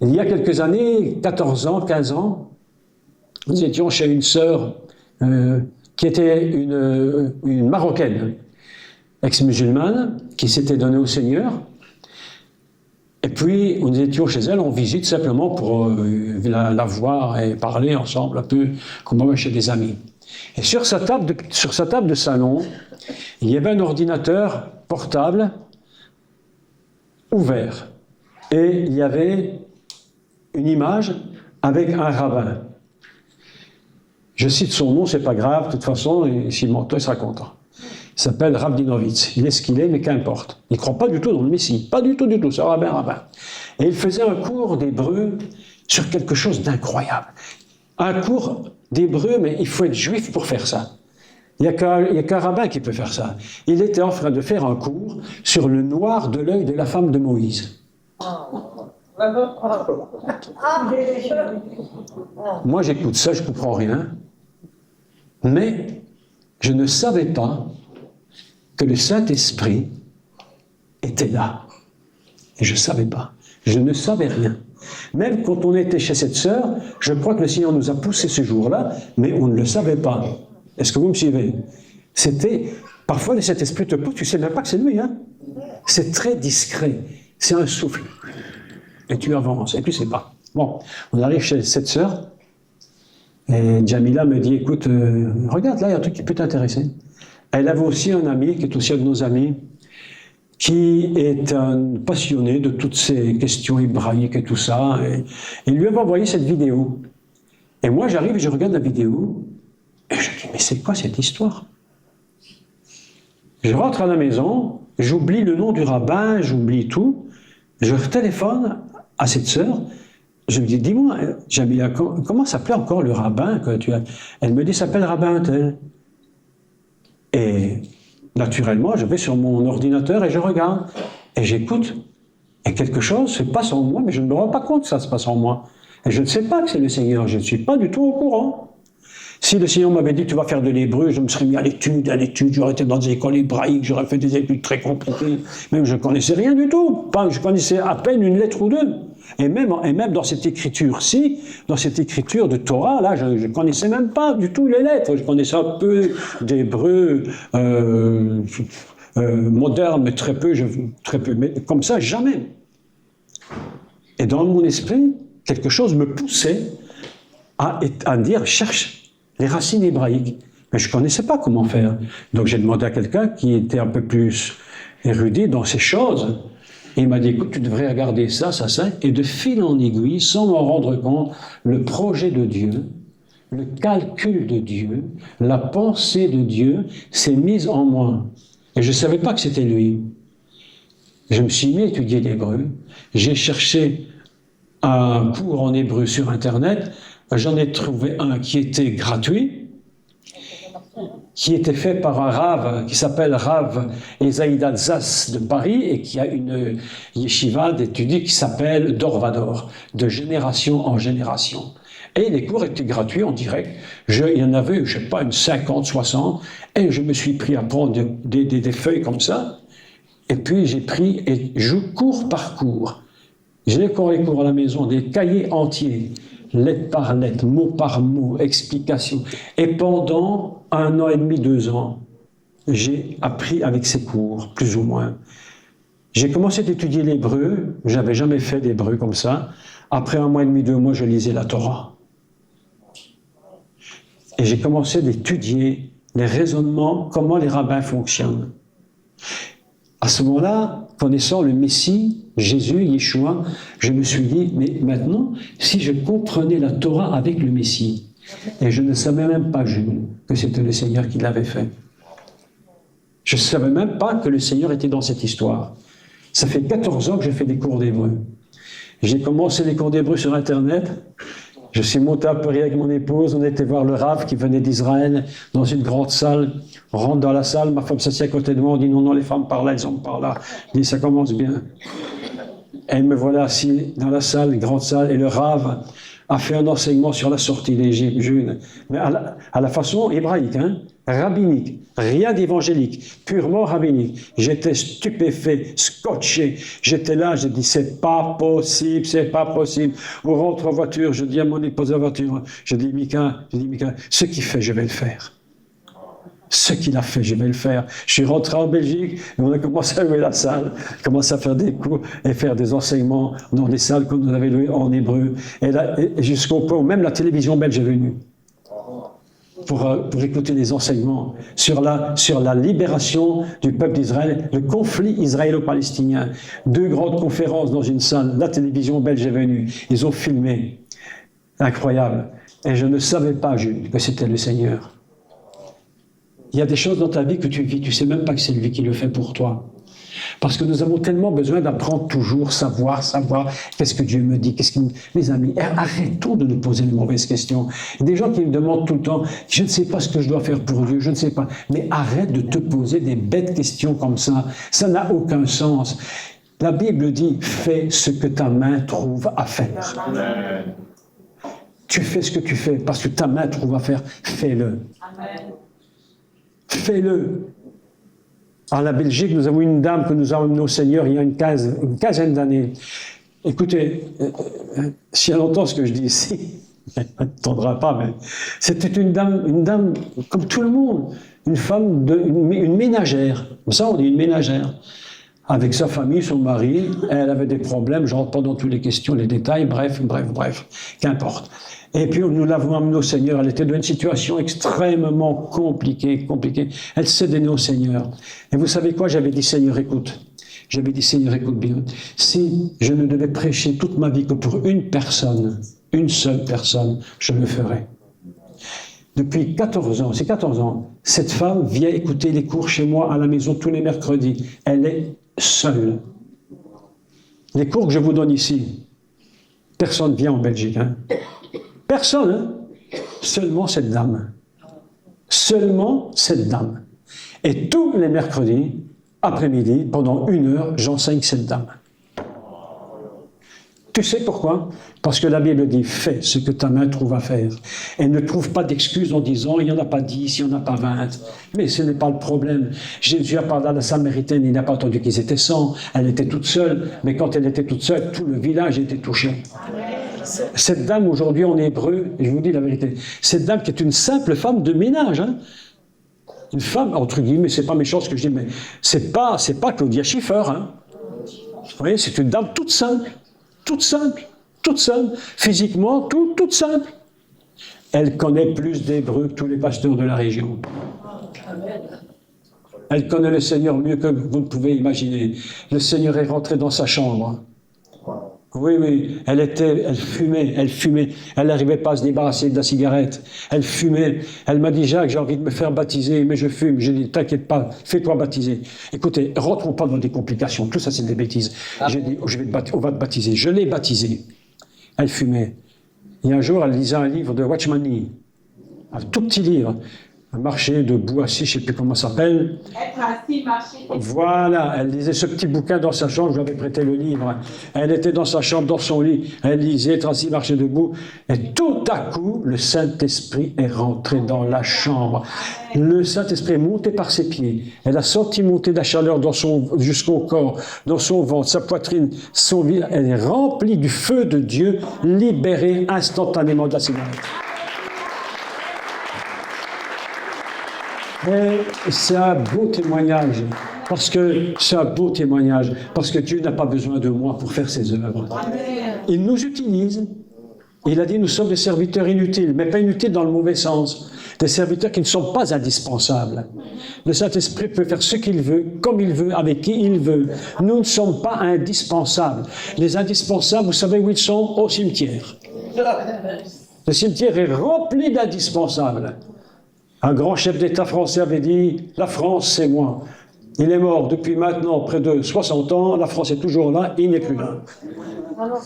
Il y a quelques années, 14 ans, 15 ans, nous étions chez une sœur qui était une Marocaine, ex-musulmane, qui s'était donnée au Seigneur. Et puis, nous étions chez elle en visite simplement pour la voir et parler ensemble un peu comme on va chez des amis. Et sur sa table de salon, il y avait un ordinateur portable ouvert. Et il y avait une image avec un rabbin. Je cite son nom, c'est pas grave, de toute façon, et s'il mentait, il sera content. Il s'appelle Rabdinovitz. Il est ce qu'il est, mais qu'importe. Il ne croit pas du tout dans le Messie. Pas du tout, c'est un rabbin. Et il faisait un cours d'hébreu sur quelque chose d'incroyable. Un cours d'hébreu, mais il faut être juif pour faire ça. Il n'y a qu'un rabbin qui peut faire ça. Il était en train de faire un cours sur le noir de l'œil de la femme de Moïse. Moi, j'écoute ça, je ne comprends rien. Mais je ne savais pas que le Saint-Esprit était là. Et je ne savais pas. Je ne savais rien. Même quand on était chez cette sœur, je crois que le Seigneur nous a poussés ce jour-là, mais on ne le savait pas. Est-ce que vous me suivez? C'était, parfois, le Saint-Esprit te pousse, tu ne sais même pas que c'est lui, hein. C'est très discret. C'est un souffle. Et tu avances, et tu ne sais pas. Bon, on arrive chez cette sœur, et Jamila me dit, écoute, regarde, là, il y a un truc qui peut t'intéresser. Elle avait aussi un ami, qui est aussi un de nos amis, qui est un passionné de toutes ces questions hébraïques et tout ça. Et il lui avait envoyé cette vidéo. Et moi, j'arrive et je regarde la vidéo, et je dis, mais c'est quoi cette histoire? Je rentre à la maison, j'oublie le nom du rabbin, j'oublie tout. Je téléphone à cette sœur. Je lui dis, dis-moi, Jamila, comment s'appelait encore le rabbin que tu as? Elle me dit, il s'appelle rabbin tel. Et naturellement, je vais sur mon ordinateur et je regarde. Et j'écoute. Et quelque chose se passe en moi, mais je ne me rends pas compte que ça se passe en moi. Et je ne sais pas que c'est le Seigneur, je ne suis pas du tout au courant. Si le Seigneur m'avait dit, tu vas faire de l'hébreu, je me serais mis à l'étude, j'aurais été dans des écoles hébraïques, j'aurais fait des études très compliquées. Même je ne connaissais rien du tout. Je connaissais à peine une lettre ou deux. Et même dans cette écriture-ci, dans cette écriture de Torah, là, je ne connaissais même pas du tout les lettres. Je connaissais un peu d'hébreu moderne, mais très peu, mais comme ça, jamais. Et dans mon esprit, quelque chose me poussait à dire, cherche les racines hébraïques. Mais je ne connaissais pas comment faire. Donc j'ai demandé à quelqu'un qui était un peu plus érudit dans ces choses. Et il m'a dit, écoute, tu devrais regarder ça. Et de fil en aiguille, sans m'en rendre compte, le projet de Dieu, le calcul de Dieu, la pensée de Dieu s'est mise en moi. Et je ne savais pas que c'était lui. Je me suis mis à étudier l'hébreu. J'ai cherché un cours en hébreu sur Internet. J'en ai trouvé un qui était gratuit, qui était fait par un Rav qui s'appelle Rav Esaïd Alsace de Paris et qui a une yeshiva d'études qui s'appelle Dorvador, de génération en génération. Et les cours étaient gratuits en direct. Il y en avait, je ne sais pas, une 50, 60, et je me suis pris à prendre des feuilles comme ça. Et puis j'ai pris, et je cours par cours. J'ai les cours à la maison, des cahiers entiers, lettre par lettre, mot par mot, explication. Et pendant 1 an et demi, 2 ans, j'ai appris avec ces cours, plus ou moins. J'ai commencé d'étudier l'hébreu, j'avais jamais fait d'hébreu comme ça. Après 1 mois et demi, 2 mois, je lisais la Torah. Et j'ai commencé d'étudier les raisonnements, comment les rabbins fonctionnent. À ce moment-là, connaissant le Messie, Jésus, Yeshua, je me suis dit, mais maintenant, si je comprenais la Torah avec le Messie, et je ne savais même pas, Jules, que c'était le Seigneur qui l'avait fait. Je ne savais même pas que le Seigneur était dans cette histoire. Ça fait 14 ans que j'ai fait des cours d'hébreu. J'ai commencé les cours d'hébreu sur Internet. Je suis monté à Paris avec mon épouse, on était voir le Rav qui venait d'Israël dans une grande salle. On rentre dans la salle, ma femme s'assied à côté de moi, on dit non, les femmes par là, elles ont par là. Je dis ça commence bien. Et me voilà assis dans la salle, grande salle, et le Rav a fait un enseignement sur la sortie d'Égypte, mais à la façon hébraïque, hein, rabbinique, rien d'évangélique, purement rabbinique. J'étais stupéfait, scotché, j'étais là, j'ai dit c'est pas possible, c'est pas possible. On rentre en voiture, je dis à mon épouse de la voiture, je dis Mika, ce qu'il fait, je vais le faire. Ce qu'il a fait, je vais le faire. Je suis rentré en Belgique et on a commencé à louer la salle, commencé à faire des cours et faire des enseignements dans des salles qu'on avait louées en hébreu. Et jusqu'au point où même la télévision belge est venue pour écouter les enseignements sur la libération du peuple d'Israël, le conflit israélo-palestinien. 2 grandes conférences dans une salle, la télévision belge est venue. Ils ont filmé. Incroyable. Et je ne savais pas, Jules, que c'était le Seigneur. Il y a des choses dans ta vie que tu vis, tu ne sais même pas que c'est lui qui le fait pour toi. Parce que nous avons tellement besoin d'apprendre toujours, savoir, qu'est-ce que Dieu me dit, Mes amis, arrêtons de nous poser de mauvaises questions. Il y a des gens qui me demandent tout le temps, je ne sais pas ce que je dois faire pour Dieu, je ne sais pas. Mais arrête de te poser des bêtes questions comme ça. Ça n'a aucun sens. La Bible dit, fais ce que ta main trouve à faire. Amen. Tu fais ce que tu fais parce que ta main trouve à faire, fais-le. Amen. Fais-le. En la Belgique, nous avons une dame que nous avons emmenée au Seigneur il y a une quinzaine d'années. Écoutez, si elle entend ce que je dis ici, elle n'entendra pas, mais c'était une dame comme tout le monde, une femme, une ménagère. Comme ça, on dit une ménagère. Avec sa famille, son mari, elle avait des problèmes, je rentre pas dans toutes les questions, les détails, bref, qu'importe. Et puis nous l'avons amenée au Seigneur, elle était dans une situation extrêmement compliquée. Elle s'est donnée au Seigneur. Et vous savez quoi, j'avais dit, Seigneur, écoute. J'avais dit, Seigneur, écoute bien, si je ne devais prêcher toute ma vie que pour une personne, une seule personne, je le ferais. Depuis 14 ans, c'est 14 ans, cette femme vient écouter les cours chez moi à la maison tous les mercredis. Elle est seule. Les cours que je vous donne ici, personne ne vient en Belgique. Hein. Personne, hein. Seulement cette dame. Seulement cette dame. Et tous les mercredis, après-midi, pendant 1 heure, j'enseigne cette dame. Tu sais pourquoi? Parce que la Bible dit, fais ce que ta main trouve à faire. Et ne trouve pas d'excuses en disant, il n'y en a pas 10, il n'y en a pas 20. Mais ce n'est pas le problème. Jésus a parlé à la Samaritaine, il n'a pas entendu qu'ils étaient 100. Elle était toute seule. Mais quand elle était toute seule, tout le village était touché. Cette dame, aujourd'hui, en hébreu, je vous dis la vérité, cette dame qui est une simple femme de ménage, hein, une femme, entre guillemets, c'est pas méchant ce que je dis, mais c'est pas Claudia Schiffer, hein. Vous voyez, c'est une dame toute simple, physiquement, toute simple. Elle connaît plus d'hébreu que tous les pasteurs de la région. Elle connaît le Seigneur mieux que vous ne pouvez imaginer. Le Seigneur est rentré dans sa chambre. Oui, elle fumait, elle n'arrivait pas à se débarrasser de la cigarette, elle fumait, elle m'a dit, Jacques, j'ai envie de me faire baptiser, mais je fume, j'ai dit, t'inquiète pas, fais-toi baptiser. Écoutez, rentrons pas dans des complications, tout ça c'est des bêtises. J'ai dit, on va te baptiser, je l'ai baptisée. Elle fumait. Et un jour, elle lisait un livre de Watchman Nee, un tout petit livre. Marcher debout, assis, je ne sais plus comment ça s'appelle. Être assis, marcher. Voilà, elle lisait ce petit bouquin dans sa chambre, je lui avais prêté le livre. Elle était dans sa chambre, dans son lit, elle lisait, être assis, marcher debout. Et tout à coup, le Saint-Esprit est rentré dans la chambre. Le Saint-Esprit est monté par ses pieds. Elle a senti monter de la chaleur jusqu'au corps, dans son ventre, sa poitrine, son visage. Elle est remplie du feu de Dieu, libérée instantanément de la cigarette. Et c'est un beau témoignage, parce que Dieu n'a pas besoin de moi pour faire ses œuvres. Il nous utilise. Il a dit, nous sommes des serviteurs inutiles, mais pas inutiles dans le mauvais sens. Des serviteurs qui ne sont pas indispensables. Le Saint-Esprit peut faire ce qu'il veut, comme il veut, avec qui il veut. Nous ne sommes pas indispensables. Les indispensables, vous savez où ils sont? Au cimetière. Le cimetière est rempli d'indispensables. Un grand chef d'État français avait dit « La France, c'est moi ». Il est mort depuis maintenant près de 60 ans, la France est toujours là, il n'est plus là.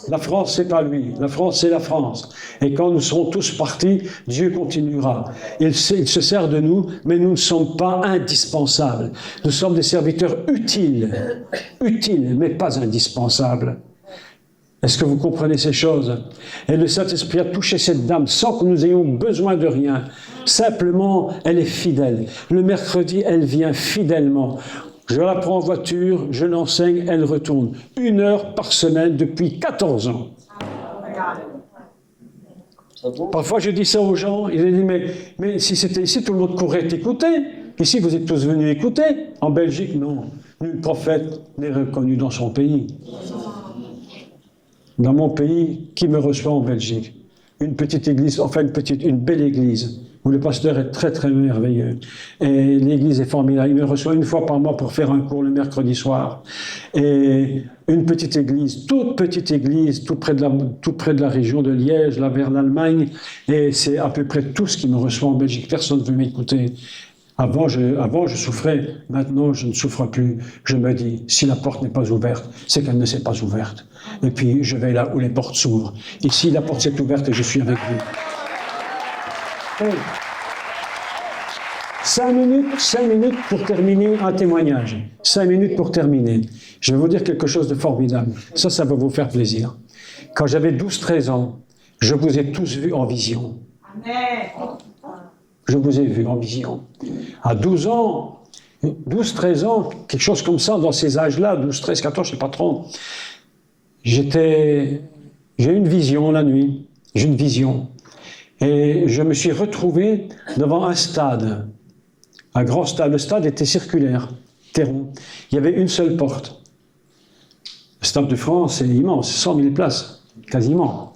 La France, c'est pas lui, la France, c'est la France. Et quand nous serons tous partis, Dieu continuera. Il se sert de nous, mais nous ne sommes pas indispensables. Nous sommes des serviteurs utiles, mais pas indispensables. Est-ce que vous comprenez ces choses? Et le Saint-Esprit a touché cette dame sans que nous ayons besoin de rien. Simplement, elle est fidèle. Le mercredi, elle vient fidèlement. Je la prends en voiture, je l'enseigne, elle retourne. 1 heure par semaine depuis 14 ans. Parfois, je dis ça aux gens, ils disent, mais si c'était ici, tout le monde courrait t'écouter. Ici, vous êtes tous venus écouter. En Belgique, non. Nul prophète n'est reconnu dans son pays. Dans mon pays, qui me reçoit en Belgique? Une petite église, enfin une belle église, où le pasteur est très très merveilleux. Et l'église est formidable. Il me reçoit 1 fois par mois pour faire un cours le mercredi soir. Et une petite église, toute petite église, tout près de la région de Liège, là vers l'Allemagne. Et c'est à peu près tout ce qui me reçoit en Belgique. Personne ne veut m'écouter. Avant, je souffrais. Maintenant, je ne souffre plus. Je me dis, si la porte n'est pas ouverte, c'est qu'elle ne s'est pas ouverte. Et puis, je vais là où les portes s'ouvrent. Ici, la porte s'est ouverte et je suis avec vous. Hey. 5 minutes pour terminer un témoignage. 5 minutes pour terminer. Je vais vous dire quelque chose de formidable. Ça va vous faire plaisir. Quand j'avais 12-13 ans, je vous ai tous vus en vision. Amen. Je vous ai vu en vision. À 12 ans, 12-13 ans, quelque chose comme ça, dans ces âges-là, 12, 13, 14, je ne sais pas trop, j'ai eu une vision la nuit, j'ai eu une vision. Et je me suis retrouvé devant un stade, un grand stade. Le stade était circulaire, rond. Il y avait une seule porte. Le Stade de France, c'est immense, 100 000 places, quasiment.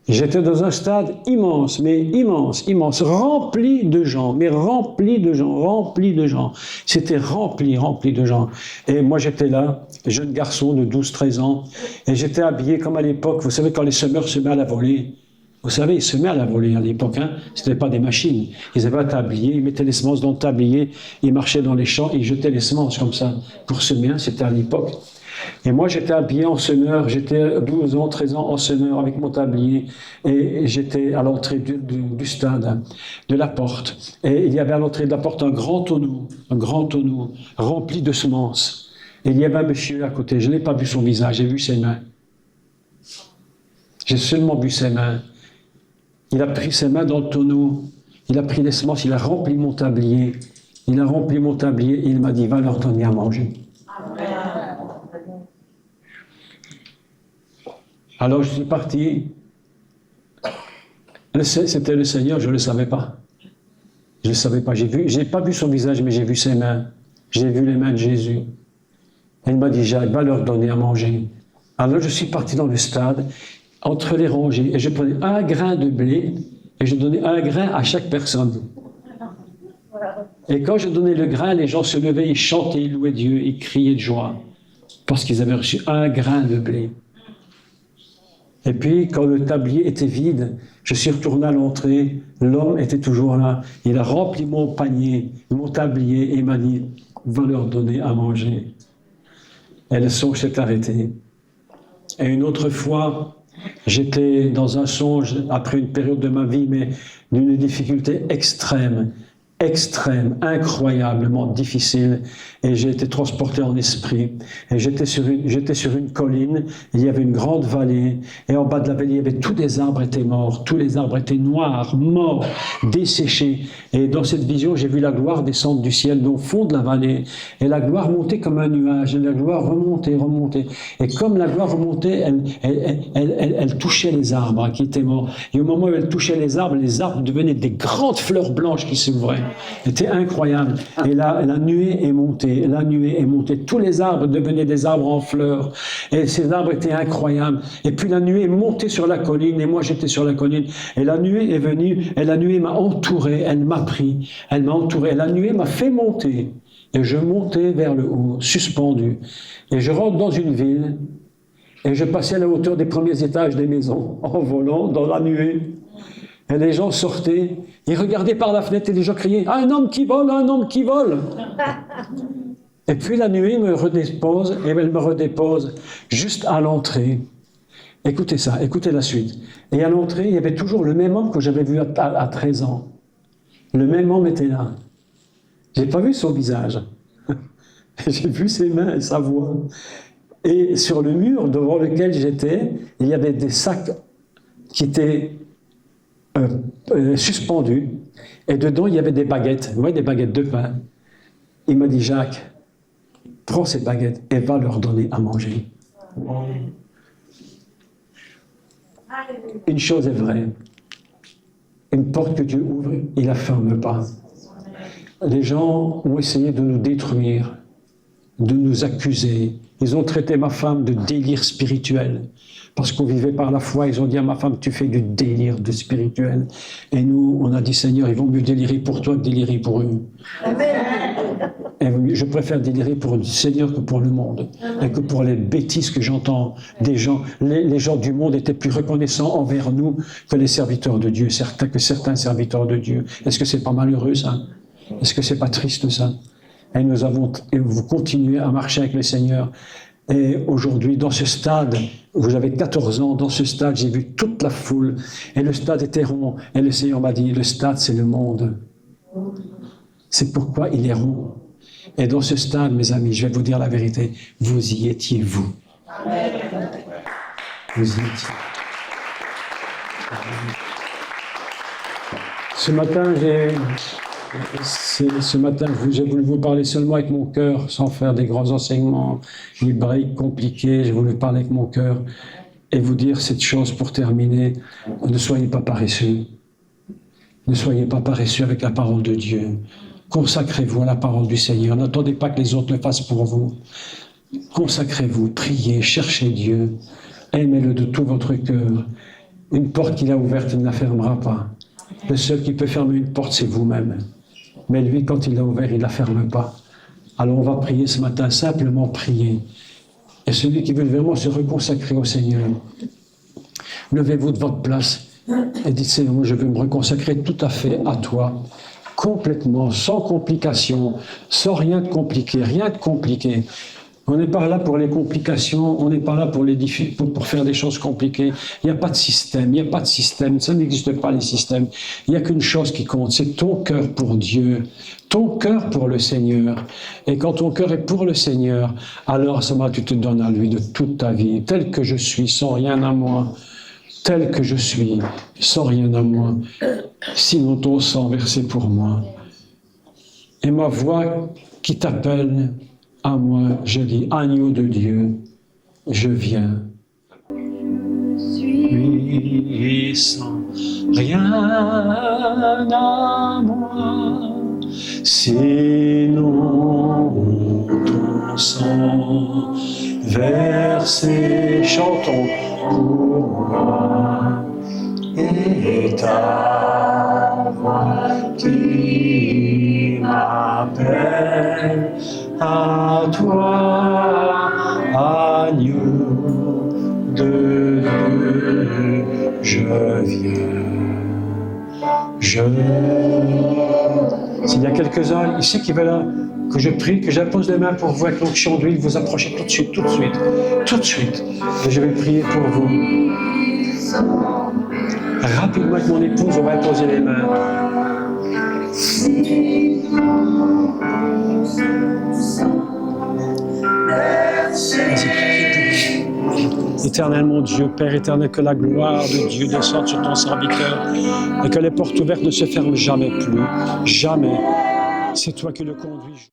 Et j'étais dans un stade immense, mais immense, immense, rempli de gens, mais rempli de gens, rempli de gens. C'était rempli, rempli de gens. Et moi, j'étais là, jeune garçon de 12-13 ans, et j'étais habillé comme à l'époque, vous savez, quand les semeurs se mettent à la volée. Vous savez, ils se mettaient à la volée à l'époque, hein. Ce n'était pas des machines. Ils avaient un tablier, ils mettaient les semences dans le tablier, ils marchaient dans les champs, et ils jetaient les semences comme ça. Pour semer, c'était à l'époque. Et moi, j'étais habillé en semeur, j'étais 12 ans, 13 ans en semeur avec mon tablier, et j'étais à l'entrée du stade, de la porte. Et il y avait à l'entrée de la porte un grand tonneau rempli de semences. Et il y avait un monsieur à côté, je n'ai pas vu son visage, j'ai vu ses mains. J'ai seulement vu ses mains. Il a pris ses mains dans le tonneau, il a pris les semences, il a rempli mon tablier. Il a rempli mon tablier et il m'a dit, va leur donner à manger. Alors je suis parti. C'était le Seigneur, je ne le savais pas. Je ne le savais pas. J'ai pas vu son visage, mais j'ai vu ses mains. J'ai vu les mains de Jésus. Et il m'a dit, Jacques, va leur donner à manger. Alors je suis parti dans le stade, entre les rangées, et je prenais un grain de blé, et je donnais un grain à chaque personne. Et quand je donnais le grain, les gens se levaient, ils chantaient, ils louaient Dieu, ils criaient de joie, parce qu'ils avaient reçu un grain de blé. Et puis, quand le tablier était vide, je suis retourné à l'entrée, l'homme était toujours là. Il a rempli mon panier, mon tablier, et il m'a dit, va leur donner à manger. Et le songe s'est arrêté. Et une autre fois, j'étais dans un songe, après une période de ma vie, mais d'une difficulté extrême, incroyablement difficile, et j'ai été transporté en esprit, et j'étais sur une colline, il y avait une grande vallée, et en bas de la vallée, il y avait tous les arbres étaient morts, tous les arbres étaient noirs, morts, desséchés, et dans cette vision, j'ai vu la gloire descendre du ciel, au fond de la vallée, et la gloire montait comme un nuage, et la gloire remontait, et comme la gloire remontait, elle touchait les arbres qui étaient morts, et au moment où elle touchait les arbres devenaient des grandes fleurs blanches qui s'ouvraient. C'était incroyable. Et là, la nuée est montée, tous les arbres devenaient des arbres en fleurs, et ces arbres étaient incroyables. Et puis la nuée est montée sur la colline, et moi j'étais sur la colline, et la nuée est venue, et la nuée m'a entouré, elle m'a pris, elle m'a entouré, et la nuée m'a fait monter, et je montais vers le haut, suspendu, et je rentre dans une ville, et je passais à la hauteur des premiers étages des maisons, en volant dans la nuée. Et les gens sortaient, ils regardaient par la fenêtre et les gens criaient « Un homme qui vole, un homme qui vole !» Et puis la nuée me redépose, et elle me redépose juste à l'entrée. Écoutez ça, écoutez la suite. Et à l'entrée, il y avait toujours le même homme que j'avais vu à 13 ans. Le même homme était là. Je n'ai pas vu son visage. J'ai vu ses mains et sa voix. Et sur le mur devant lequel j'étais, il y avait des sacs qui étaient suspendus, et dedans il y avait des baguettes, vous voyez, des baguettes de pain. Il m'a dit, Jacques, prends ces baguettes et va leur donner à manger. Une chose est vraie, une porte que Dieu ouvre, il la ferme pas. Les gens ont essayé de nous détruire, de nous accuser. Ils ont traité ma femme de délire spirituel. Parce qu'on vivait par la foi, ils ont dit à ma femme, tu fais du délire de spirituel. Et nous, on a dit, Seigneur, ils vont mieux délirer pour toi que délirer pour eux. Et je préfère délirer pour le Seigneur que pour le monde. Et que pour les bêtises que j'entends des gens. Les gens du monde étaient plus reconnaissants envers nous que les serviteurs de Dieu, que certains serviteurs de Dieu. Est-ce que c'est pas malheureux, ça? Est-ce que c'est pas triste, ça? Et vous continuez à marcher avec le Seigneur. Et aujourd'hui, dans ce stade, où j'avais 14 ans, dans ce stade, j'ai vu toute la foule, et le stade était rond, et le Seigneur m'a dit, le stade, c'est le monde. C'est pourquoi il est rond. Et dans ce stade, mes amis, je vais vous dire la vérité, vous y étiez, vous. Vous y étiez. Ce matin, Ce matin, j'ai voulu vous parler seulement avec mon cœur, sans faire des grands enseignements hébraïques compliqués. J'ai voulu parler avec mon cœur et vous dire cette chose pour terminer. Ne soyez pas paresseux. Ne soyez pas paresseux avec la parole de Dieu. Consacrez-vous à la parole du Seigneur. N'attendez pas que les autres le fassent pour vous. Consacrez-vous, priez, cherchez Dieu. Aimez-le de tout votre cœur. Une porte qu'il a ouverte, il ne la fermera pas. Le seul qui peut fermer une porte, c'est vous-même. Mais lui, quand il l'a ouvert, il ne la ferme pas. Alors on va prier ce matin, simplement prier. Et celui qui veut vraiment se reconsacrer au Seigneur, levez-vous de votre place et dites, Seigneur, moi je veux me reconsacrer tout à fait à toi, complètement, sans complications, sans rien de compliqué, rien de compliqué. On n'est pas là pour les complications, on n'est pas là pour faire des choses compliquées. Il n'y a pas de système, il n'y a pas de système, ça n'existe pas les systèmes. Il n'y a qu'une chose qui compte, c'est ton cœur pour Dieu, ton cœur pour le Seigneur. Et quand ton cœur est pour le Seigneur, alors à ce moment tu te donnes à lui de toute ta vie, tel que je suis, sans rien à moi, tel que je suis, sans rien à moi, sinon ton sang versé pour moi. Et ma voix qui t'appelle, à moi, je dis, agneau de Dieu, je viens. Suis sans rien à moi, sinon ton sang versé, chantons pour moi, et ta voix qui m'appelle à toi, agneau de Dieu, je viens. S'il y a quelques-uns ici qui veulent que je prie, que j'impose les mains pour vous avec l'onction d'huile, vous approchez tout de suite, tout de suite, tout de suite. Et je vais prier pour vous. Rapidement avec mon épouse, on va imposer les mains. Éternel mon Dieu, Père éternel, que la gloire de Dieu descende sur ton serviteur et que les portes ouvertes ne se ferment jamais plus. Jamais. C'est toi qui le conduis.